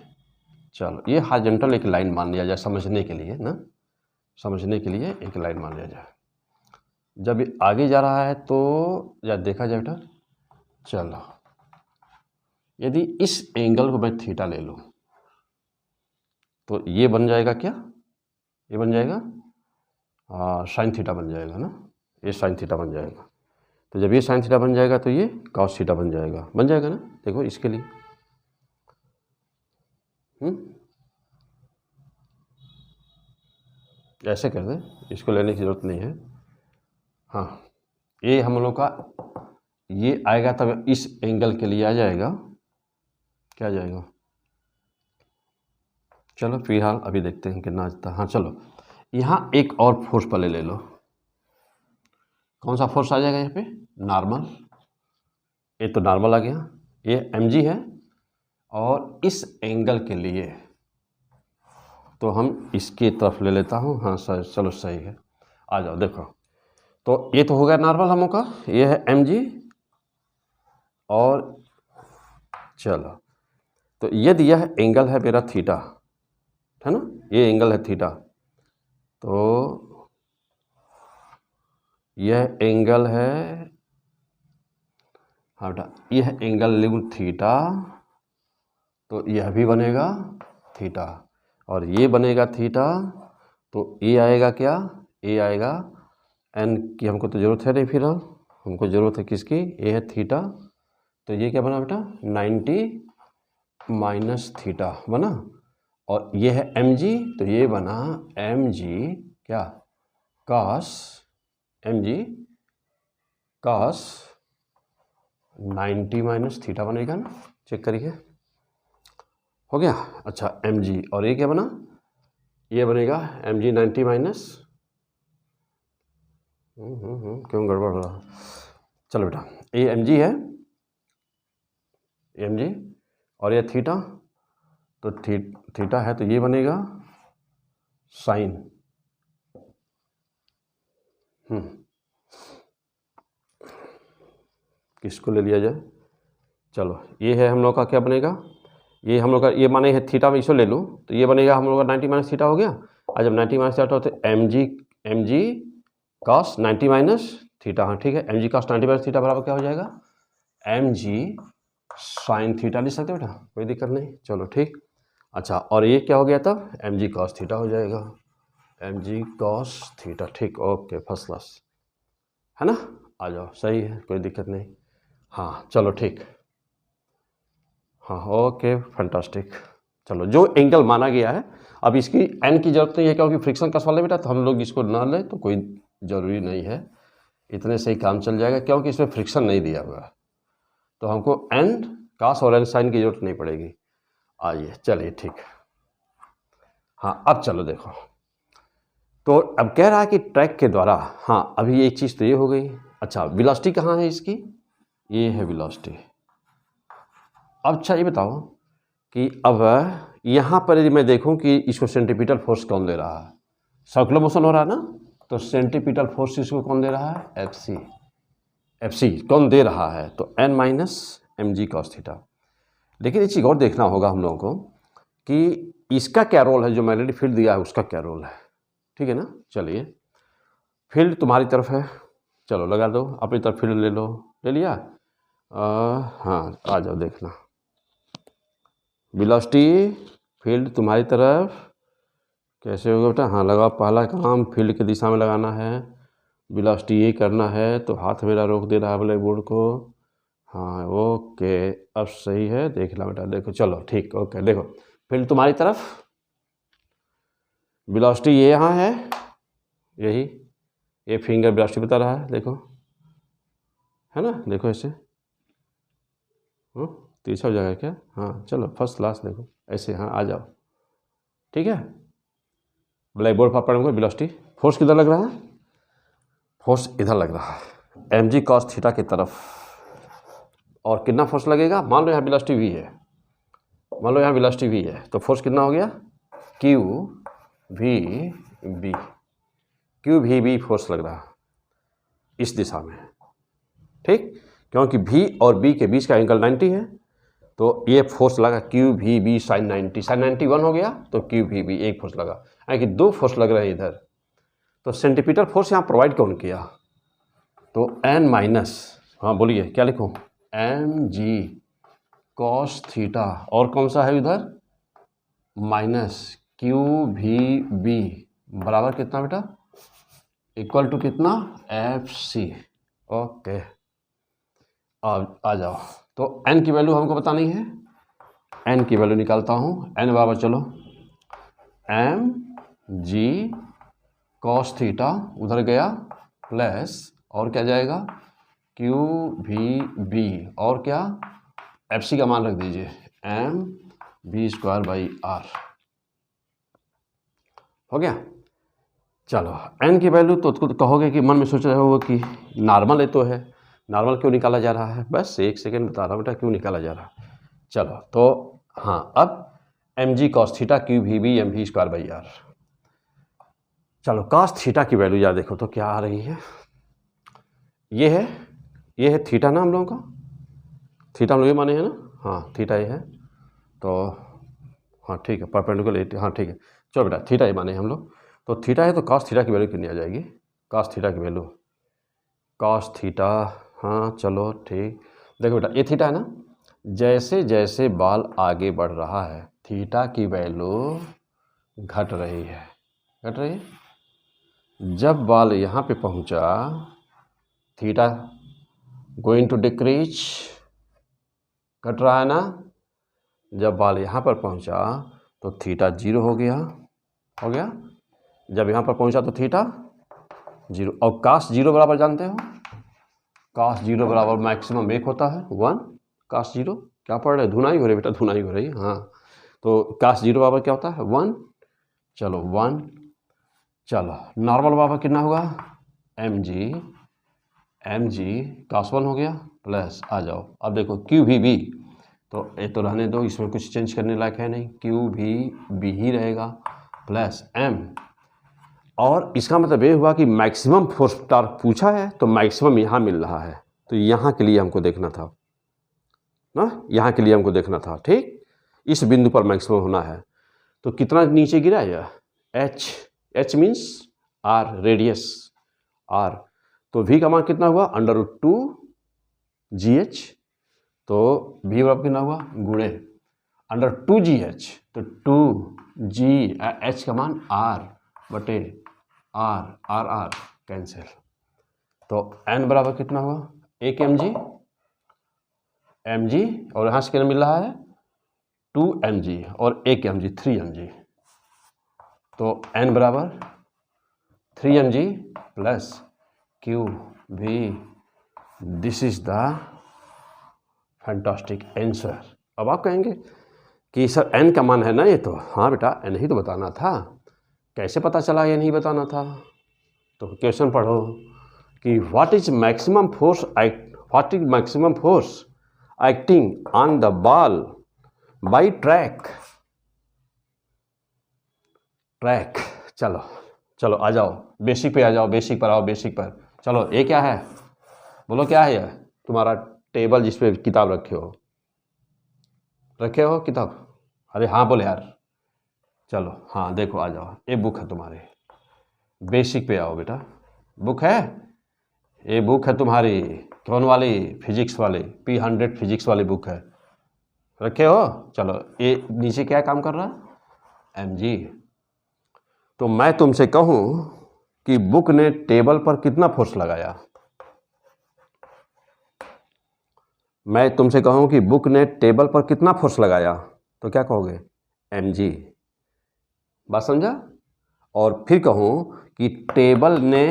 चलो ये हॉरिजॉन्टल एक लाइन मान लिया जाए समझने के लिए ना, समझने के लिए एक लाइन मान लिया जाए। जब ये आगे जा रहा है तो या देखा जाए बेटा, चलो यदि इस एंगल को मैं थीटा ले लूँ तो ये बन जाएगा क्या, ये बन जाएगा साइन थीटा बन जाएगा ना, ये साइन थीटा बन जाएगा। तो जब ये साइन थीटा बन जाएगा तो ये कॉस थीटा बन जाएगा ना। देखो इसके लिए ऐसे कर दें, इसको लेने की ज़रूरत नहीं है। हाँ ये हम लोग का ये आएगा तब इस एंगल के लिए आ जाएगा, क्या जाएगा। चलो फिलहाल अभी देखते हैं कितना आता है। हाँ चलो यहाँ एक और फोर्स पहले ले लो, कौन सा फोर्स आ जाएगा यहाँ पे, नॉर्मल। ये तो नॉर्मल आ गया, ये mg है, और इस एंगल के लिए तो हम इसकी तरफ ले लेता हूँ। हाँ सर चलो सही है, आ जाओ देखो। तो ये तो हो गया नॉर्मल हम लोग का, ये है mg, और चलो तो यदि यह एंगल है मेरा थीटा, है ना, ये एंगल है थीटा, तो यह एंगल है, हाँ बेटा यह एंगल लिखूँ थीटा, तो यह भी बनेगा थीटा, और ये बनेगा थीटा, तो ये आएगा क्या, ये आएगा n की हमको तो ज़रूरत है नहीं, फिर हमको ज़रूरत है किसकी, ये है थीटा, तो ये क्या बना बेटा 90 माइनस थीटा बना, और ये है mg, तो ये बना mg क्या cos, mg cos 90 minus theta बनेगा ना, चेक करिए हो गया। अच्छा mg, और ये क्या बना, ये बनेगा mg 90 माइनस, क्यों गड़बड़ हो रहा। चलो बेटा ये mg है, mg, और ये थीटा, तो थीटा है, तो ये बनेगा साइन, किसको ले लिया जाए, चलो ये है हम लोग का क्या बनेगा, ये हम लोग का ये माने है थीटा में, इसको ले लूँ तो ये बनेगा हम लोग का 90 माइनस थीटा हो गया। और जब 90 माइनस थीटा होता है mg cos 90 माइनस थीटा, हाँ ठीक है, mg cos 90 माइनस थीटा बराबर क्या हो जाएगा, mg साइन थीटा लिख सकते हो बेटा, कोई दिक्कत नहीं, चलो ठीक। अच्छा और ये क्या हो गया तब, mg cos थीटा हो जाएगा, mg cos थीटा, ठीक, ओके फर्स्ट क्लास, है ना, आ जाओ सही है, कोई दिक्कत नहीं। हाँ चलो ठीक, हाँ ओके फैंटास्टिक। चलो जो एंगल माना गया है, अब इसकी n की जरूरत नहीं है क्योंकि फ्रिक्शन का सवाल है बेटा, तो हम लोग इसको ना लें तो कोई ज़रूरी नहीं है, इतने से ही काम चल जाएगा क्योंकि इसमें फ्रिक्शन नहीं दिया हुआ है, तो हमको n cos और n sin की जरूरत नहीं पड़ेगी। आइए चलिए ठीक, हाँ अब चलो देखो, तो अब कह रहा है कि ट्रैक के द्वारा, हाँ अभी एक चीज़ तो ये हो गई। अच्छा वेलोसिटी कहाँ है इसकी, ये है वेलोसिटी। अब अच्छा ये बताओ कि अब यहाँ पर यदि मैं देखूँ कि इसको सेंट्रीपिटल फोर्स कौन दे रहा है, सर्कुलर मोशन हो रहा है ना, तो सेंट्रीपिटल फोर्स इसको कौन दे रहा है, एफ सी कौन दे रहा है, तो n minus mg cos theta. लेकिन एक चीज़ और देखना होगा हम लोगों को कि इसका क्या रोल है, जो मैग्नेटिक फील्ड दिया है उसका क्या रोल है, ठीक है ना। चलिए, फील्ड तुम्हारी तरफ है, चलो लगा दो, अपनी तरफ फील्ड ले लो, ले लिया। हाँ, आ जाओ देखना, वेलोसिटी फील्ड तुम्हारी तरफ कैसे होगा बेटा। हाँ लगाओ, पहला काम फील्ड की दिशा में लगाना है, वेलोसिटी ये करना है। तो हाथ मेरा रोक दे रहा है ब्लैक बोर्ड को। हाँ ओके, अब सही है, देख ला बेटा, देखो चलो ठीक, ओके। देखो फील्ड तुम्हारी तरफ, वेलोसिटी ये यहाँ है, यही ये फिंगर वेलोसिटी बता रहा है, देखो है ना, देखो ऐसे। तीसरा जगह क्या, हाँ चलो फर्स्ट क्लास, देखो ऐसे, हाँ आ जाओ, ठीक है। ब्लैक बोर्ड पर पढ़ेंगे वेलोसिटी, फोर्स किधर लग रहा है, फोर्स इधर लग रहा है mg cos थीटा की तरफ। और कितना फोर्स लगेगा, मान लो यहाँ वेलोसिटी v है, मान लो यहाँ वेलोसिटी v है, तो फोर्स कितना हो गया q v b, q v b force लग रहा है इस दिशा में, ठीक। क्योंकि v और b के बीच का एंगल 90 है, तो ये फोर्स लगा q v b sin 90, sin 90 1 हो गया, तो q v b एक फोर्स लगा, यानी कि दो फोर्स लग रहे हैं इधर। तो सेंटीमीटर फोर्स यहाँ प्रोवाइड कौन किया, तो n माइनस, हाँ बोलिए क्या लिखूँ, mg cos थीटा, और कौन सा है इधर माइनस q v b बराबर कितना बेटा, इक्वल टू कितना fc। ओके, आ जाओ। तो n की वैल्यू हमको बतानी है, n की वैल्यू निकालता हूँ, n बराबर चलो mg cos थीटा उधर गया प्लस, और क्या जाएगा q v b, और क्या fc का मान रख दीजिए m v square by r, हो गया। चलो n की वैल्यू तो कहोगे कि मन में सोच रहे हो कि नॉर्मल है, तो है नॉर्मल क्यों निकाला जा रहा है, बस एक सेकेंड बता रहा हूँ बेटा क्यों निकाला जा रहा है। चलो तो हाँ, अब mg cos theta q v b m v square by r। चलो cos थीटा की वैल्यू यार देखो तो क्या आ रही है, ये है थीटा ना हम लोगों का, थीटा हम लोग ये माने हैं ना, हाँ थीटा ये है, तो हाँ ठीक है, परपेंडिकुलर, हाँ ठीक है, चलो बेटा थीटा ये माने हम लोग, तो थीटा है, तो cos थीटा की वैल्यू कितनी आ जाएगी, cos थीटा की वैल्यू, cos थीटा, हाँ चलो ठीक, देखो बेटा ये थीटा है ना, जैसे जैसे बाल आगे बढ़ रहा है थीटा की वैल्यू घट रही है, घट रही है। जब बाल यहाँ पे पहुँचा थीटा गोइंग टू डिक्रीज, घट रहा है ना। जब बाल यहाँ पर पहुँचा तो थीटा 0 हो गया, हो गया। जब यहाँ पर पहुँचा तो थीटा 0, और cos 0 बराबर जानते हो, cos 0 बराबर मैक्सिमम 1 होता है 1, cos 0 क्या पढ़ रहे, धुनाई हो रही बेटा, धुनाई हो रही, हाँ। तो cos 0 बराबर क्या होता है 1, चलो 1, चलो नॉर्मल बराबर कितना होगा mg cos 1 हो गया प्लस, आ जाओ अब देखो q v b, तो ये तो रहने दो, इसमें कुछ चेंज करने लायक है नहीं, q v b ही रहेगा प्लस m, और इसका मतलब ये हुआ कि मैक्सिमम फोर्स टार्क पूछा है, तो मैक्सिमम यहाँ मिल रहा है, तो यहाँ के लिए हमको देखना था ना, यहाँ के लिए हमको देखना था, ठीक, इस बिंदु पर मैक्सिमम होना है। तो कितना नीचे गिरा यह h means r, radius r, तो v का मान कितना हुआ √2 gh, तो v बराबर कितना हुआ गुणे √2 gh, तो 2 g h का मान r बटे r कैंसिल, तो n बराबर कितना हुआ 1 mg, और यहाँ से कितना मिल रहा है 2 mg और 1 mg 3 mg, तो n बराबर 3 mg plus q v, this is the fantastic answer. अब आप कहेंगे कि सर n का मान है ना ये, तो हाँ बेटा n ही तो बताना था, कैसे पता चला ये नहीं बताना था, तो क्वेश्चन पढ़ो कि what is maximum force acting on the ball by track. चलो चलो आ जाओ बेसिक पे, आ जाओ बेसिक पर, आओ बेसिक पर, चलो ये क्या है, बोलो क्या है ये, तुम्हारा टेबल जिस पे किताब रखे हो, रखे हो किताब? अरे हाँ बोले यार। चलो हाँ देखो आ जाओ, ये बुक है तुम्हारी, बेसिक पे आओ बेटा। बुक है, ये बुक है तुम्हारी, कौन वाली? फिजिक्स वाली, P100 फिजिक्स वाली बुक है, रखे हो? चलो ये नीचे क्या काम कर रहा है? mg। तो मैं तुमसे कहूं कि बुक ने टेबल पर कितना फोर्स लगाया, मैं तुमसे कहूं कि बुक ने टेबल पर कितना फोर्स लगाया, तो क्या कहोगे? mg। बात समझा? और फिर कहूं कि टेबल ने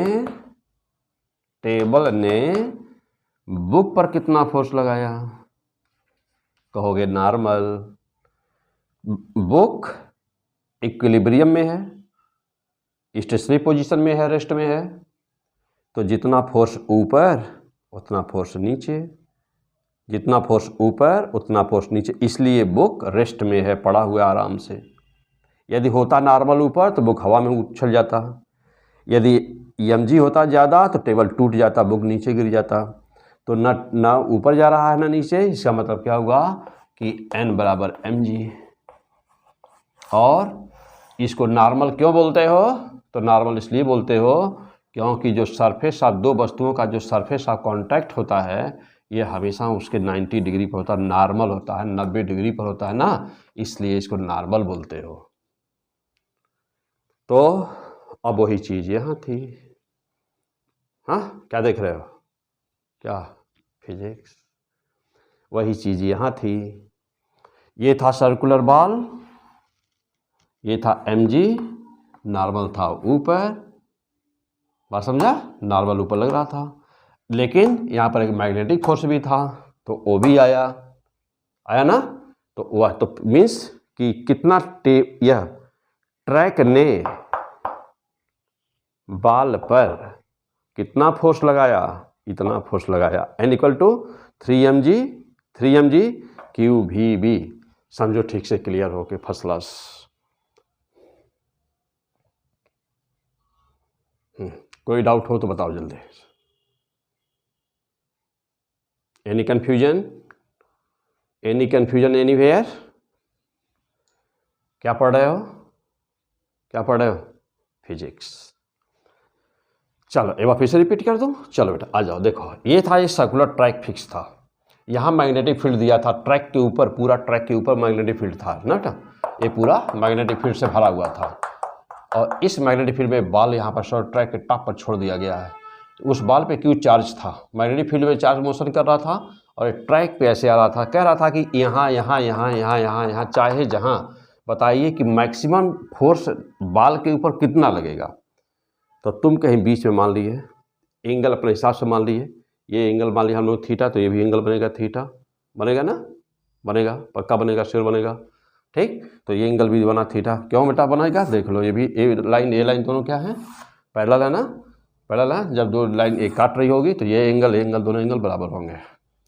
बुक पर कितना फोर्स लगाया, कहोगे नॉर्मल। बुक इक्विलिब्रियम में है, स्टेशनरी पोजीशन में है, रेस्ट में है, तो जितना फोर्स ऊपर उतना फोर्स नीचे, जितना फोर्स ऊपर उतना फोर्स नीचे, इसलिए बुक रेस्ट में है, पड़ा हुआ आराम से। यदि होता नॉर्मल ऊपर तो बुक हवा में उछल जाता, यदि mg होता ज़्यादा तो टेबल टूट जाता, बुक नीचे गिर जाता। तो ना ऊपर जा रहा है ना नीचे, इसका मतलब क्या हुआ कि n बराबर mg। और इसको नॉर्मल क्यों बोलते हो? तो नॉर्मल इसलिए बोलते हो क्योंकि जो सरफेस ऑफ दो वस्तुओं का जो सरफेस ऑफ कांटेक्ट होता है ये हमेशा उसके 90 डिग्री पर होता है, नॉर्मल होता है, 90 डिग्री पर होता है ना, इसलिए इसको नॉर्मल बोलते हो। तो अब वही चीज़ यहाँ थी। हाँ क्या देख रहे हो? क्या? फिजिक्स। वही चीज़ यहाँ थी, ये था सर्कुलर बॉल, ये था mg, नॉर्मल था ऊपर, बात समझा? नॉर्मल ऊपर लग रहा था, लेकिन यहाँ पर एक मैग्नेटिक फोर्स भी था, तो वो भी आया ना। तो वह तो मीन्स कि कितना यह ट्रैक ने बॉल पर कितना फोर्स लगाया, इतना फोर्स लगाया, n equal to 3mg QVB। समझो ठीक से, क्लियर हो के फर्स्ट क्लास। कोई डाउट हो तो बताओ जल्दी। Any confusion anywhere? क्या पढ़ रहे हो? फिजिक्स। चलो एक बार फिर से रिपीट कर दूं। चलो बेटा आ जाओ, देखो ये था, ये सर्कुलर ट्रैक फिक्स था, यहाँ मैग्नेटिक फील्ड दिया था ट्रैक के ऊपर, पूरा ट्रैक के ऊपर मैग्नेटिक फील्ड था ना बेटा, ये पूरा मैग्नेटिक फील्ड से भरा हुआ था। और इस मैग्नेटिक फील्ड में बॉल यहाँ पर शॉर्ट ट्रैक के टॉप पर छोड़ दिया गया है। उस बॉल पे क्यों चार्ज था? मैग्नेटिक फील्ड में चार्ज मोशन कर रहा था और ट्रैक पे ऐसे आ रहा था, कह रहा था कि यहाँ चाहे जहाँ, बताइए कि मैक्सिमम फोर्स बॉल के ऊपर कितना लगेगा। तो तुम कहीं बीच में मान लिए, एंगल अपने हिसाब से मान लिए, ये एंगल मान लिया हम लोग थीटा, तो ये भी एंगल बनेगा थीटा, बनेगा ना? बनेगा, पक्का बनेगा, श्योर बनेगा, ठीक। तो ये एंगल भी बना थीटा, क्यों बेटा बनेगा? देख लो, ये भी ए लाइन दोनों क्या है? पैरेलल है ना, पैरेलल है। जब दो लाइन एक काट रही होगी तो ये एंगल दोनों एंगल बराबर होंगे,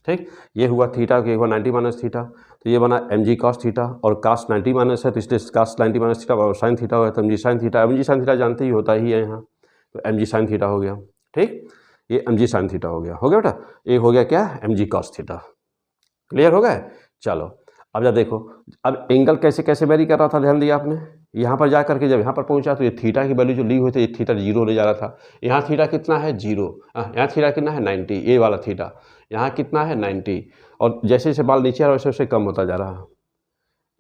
ठीक। ये हुआ थीटा, के हुआ 90 माइनस थीटा, तो ये बना mg cos थीटा, और cos 90 माइनस है तो इसलिए cos 90 माइनस थीटा, और साइन थीटा हुआ तो mg साइन थीटा जानते ही होता ही है यहाँ, तो mg साइन थीटा हो गया, ठीक। ये mg साइन थीटा हो गया बेटा, ये हो गया क्या? mg cos theta. क्लियर हो गए? चलो अब जब देखो, अब एंगल कैसे कैसे वेरी कर रहा था, ध्यान दिया आपने? यहाँ पर जा करके जब यहाँ पर पहुँचा तो ये थीटा की वैल्यू जो ली हुई थी, ये थीटा 0 ले जा रहा था। यहाँ थीटा कितना है? 0। यहाँ थीटा कितना है? 90। ये वाला थीटा यहाँ कितना है? 90। और जैसे जैसे बाल नीचे आ रहा है वैसे वैसे कम होता जा रहा है।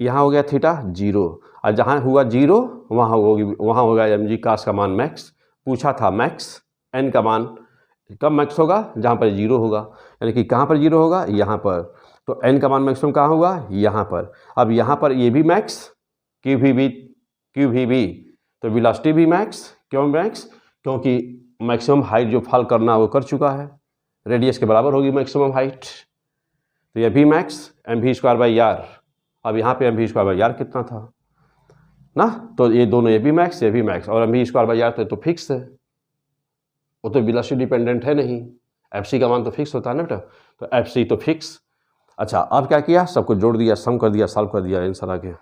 यहाँ हो गया थीटा 0, और जहाँ हुआ 0 वहाँ होगा mg cos का मान मैक्स। पूछा था मैक्स, n का मान कब मैक्स होगा? जहाँ पर 0 होगा, यानी कि कहाँ पर 0 होगा? यहाँ पर। तो n का मान मैक्सिमम कहाँ होगा? यहाँ पर। अब यहाँ पर ये भी मैक्स, QVB, तो वेलोसिटी भी मैक्स। क्यों मैक्स? क्योंकि मैक्सिमम हाइट जो फॉल करना वो कर चुका है, रेडियस के बराबर होगी मैक्सिमम हाइट, तो ये भी मैक्स mv²/r। अब यहाँ पे mv²/r कितना था ना, तो ये दोनों, ये भी मैक्स, ये भी मैक्स, और mv²/r तो फिक्स है, वो तो वेलोसिटी डिपेंडेंट है नहीं, fc का मान तो फिक्स होता है ना बेटा, तो fc तो फिक्स। अच्छा अब क्या किया? सबको जोड़ दिया, सम कर दिया, सॉल्व कर दिया, आंसर आ गया।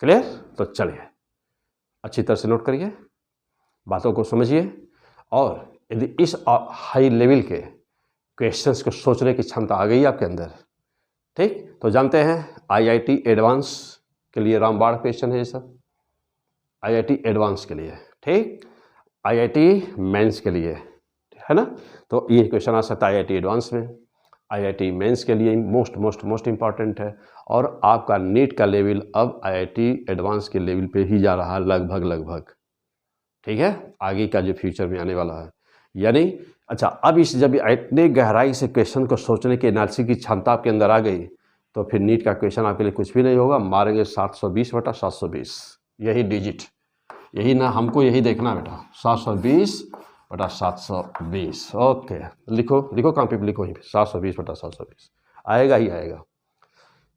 क्लियर? तो चलिए अच्छी तरह से नोट करिए, बातों को समझिए, और यदि इस हाई लेवल के क्वेश्चंस को सोचने की क्षमता आ गई आपके अंदर, ठीक, तो जानते हैं IIT एडवांस के लिए रामबाण क्वेश्चन है ये सब, IIT एडवांस के लिए, ठीक, IIT मेंस के लिए, है ना। तो ये क्वेश्चन आ सकता है IIT एडवांस में, IIT मेंस के लिए मोस्ट मोस्ट मोस्ट इम्पॉर्टेंट है। और आपका नीट का लेवल अब IIT एडवांस के लेवल पे ही जा रहा है लगभग, ठीक है, आगे का जो फ्यूचर में आने वाला है। यानी अच्छा, अब इस जब इतने गहराई से क्वेश्चन को सोचने की एनालिसिस की क्षमता आपके अंदर आ गई, तो फिर नीट का क्वेश्चन आपके लिए कुछ भी नहीं होगा, मारेंगे 720/720, यही डिजिट, यही ना, हमको यही देखना बेटा, 720/720। ओके, लिखो लिखो कॉपी पे लिखो, यहीं पे 720/720 आएगा ही आएगा।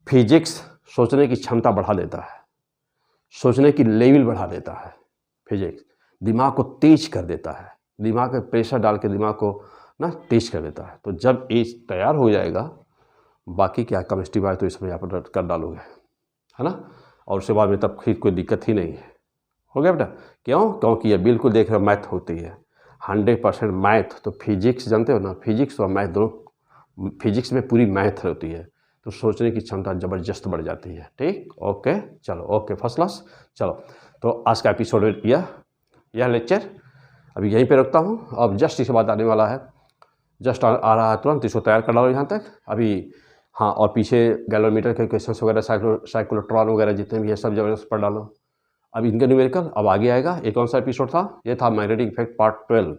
फिजिक्स सोचने की क्षमता बढ़ा देता है, सोचने की लेवल बढ़ा देता है, फिजिक्स दिमाग को तेज कर देता है, दिमाग पे प्रेशर डाल के दिमाग को ना तेज कर देता है। तो जब ये तैयार हो जाएगा, बाकी क्या केमिस्ट्री बाय तो इसमें आप कर डालोगे, है ना, और उसके बाद में तब फिर कोई दिक्कत ही नहीं है, हो गया बेटा। क्यों? क्योंकि ये बिल्कुल देख रहे मैथ होती है, 100% मैथ। तो फिजिक्स जानते हो ना, फिजिक्स और मैथ दोनों, फिजिक्स में पूरी मैथ होती है, तो सोचने की क्षमता ज़बरदस्त बढ़ जाती है, ठीक, ओके, चलो, ओके, फर्स्ट क्लास। चलो, तो आज का एपिसोड यह लेक्चर अभी यहीं पे रखता हूँ। अब जस्ट इसके बाद आने वाला है, जस्ट आ रहा है तुरंत, इसको तैयार कर डालो यहाँ तक अभी। हाँ, और पीछे गैलोमीटर के क्वेश्चंस वगैरह, साइक्लोट्रॉन वगैरह जितने भी ये सब जबरदस्त पढ़ डालो। अब इनका न्यूमेरिकल अब आगे आएगा। ये कौन सा एपिसोड था? ये था मैग्नेटिक इफेक्ट पार्ट 12।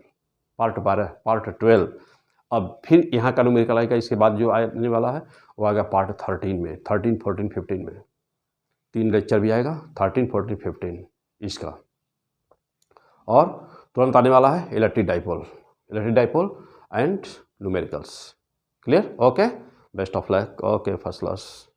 अब फिर यहाँ का न्यूमेरिकल आएगा, इसके बाद जो आने वाला है वो आएगा पार्ट 13 में, 13, 14, 15 में 3 लेक्चर भी आएगा, 13, 14, 15 इसका। और तुरंत आने वाला है electric dipole and numericals. Clear? Okay, best of luck. Okay, first class.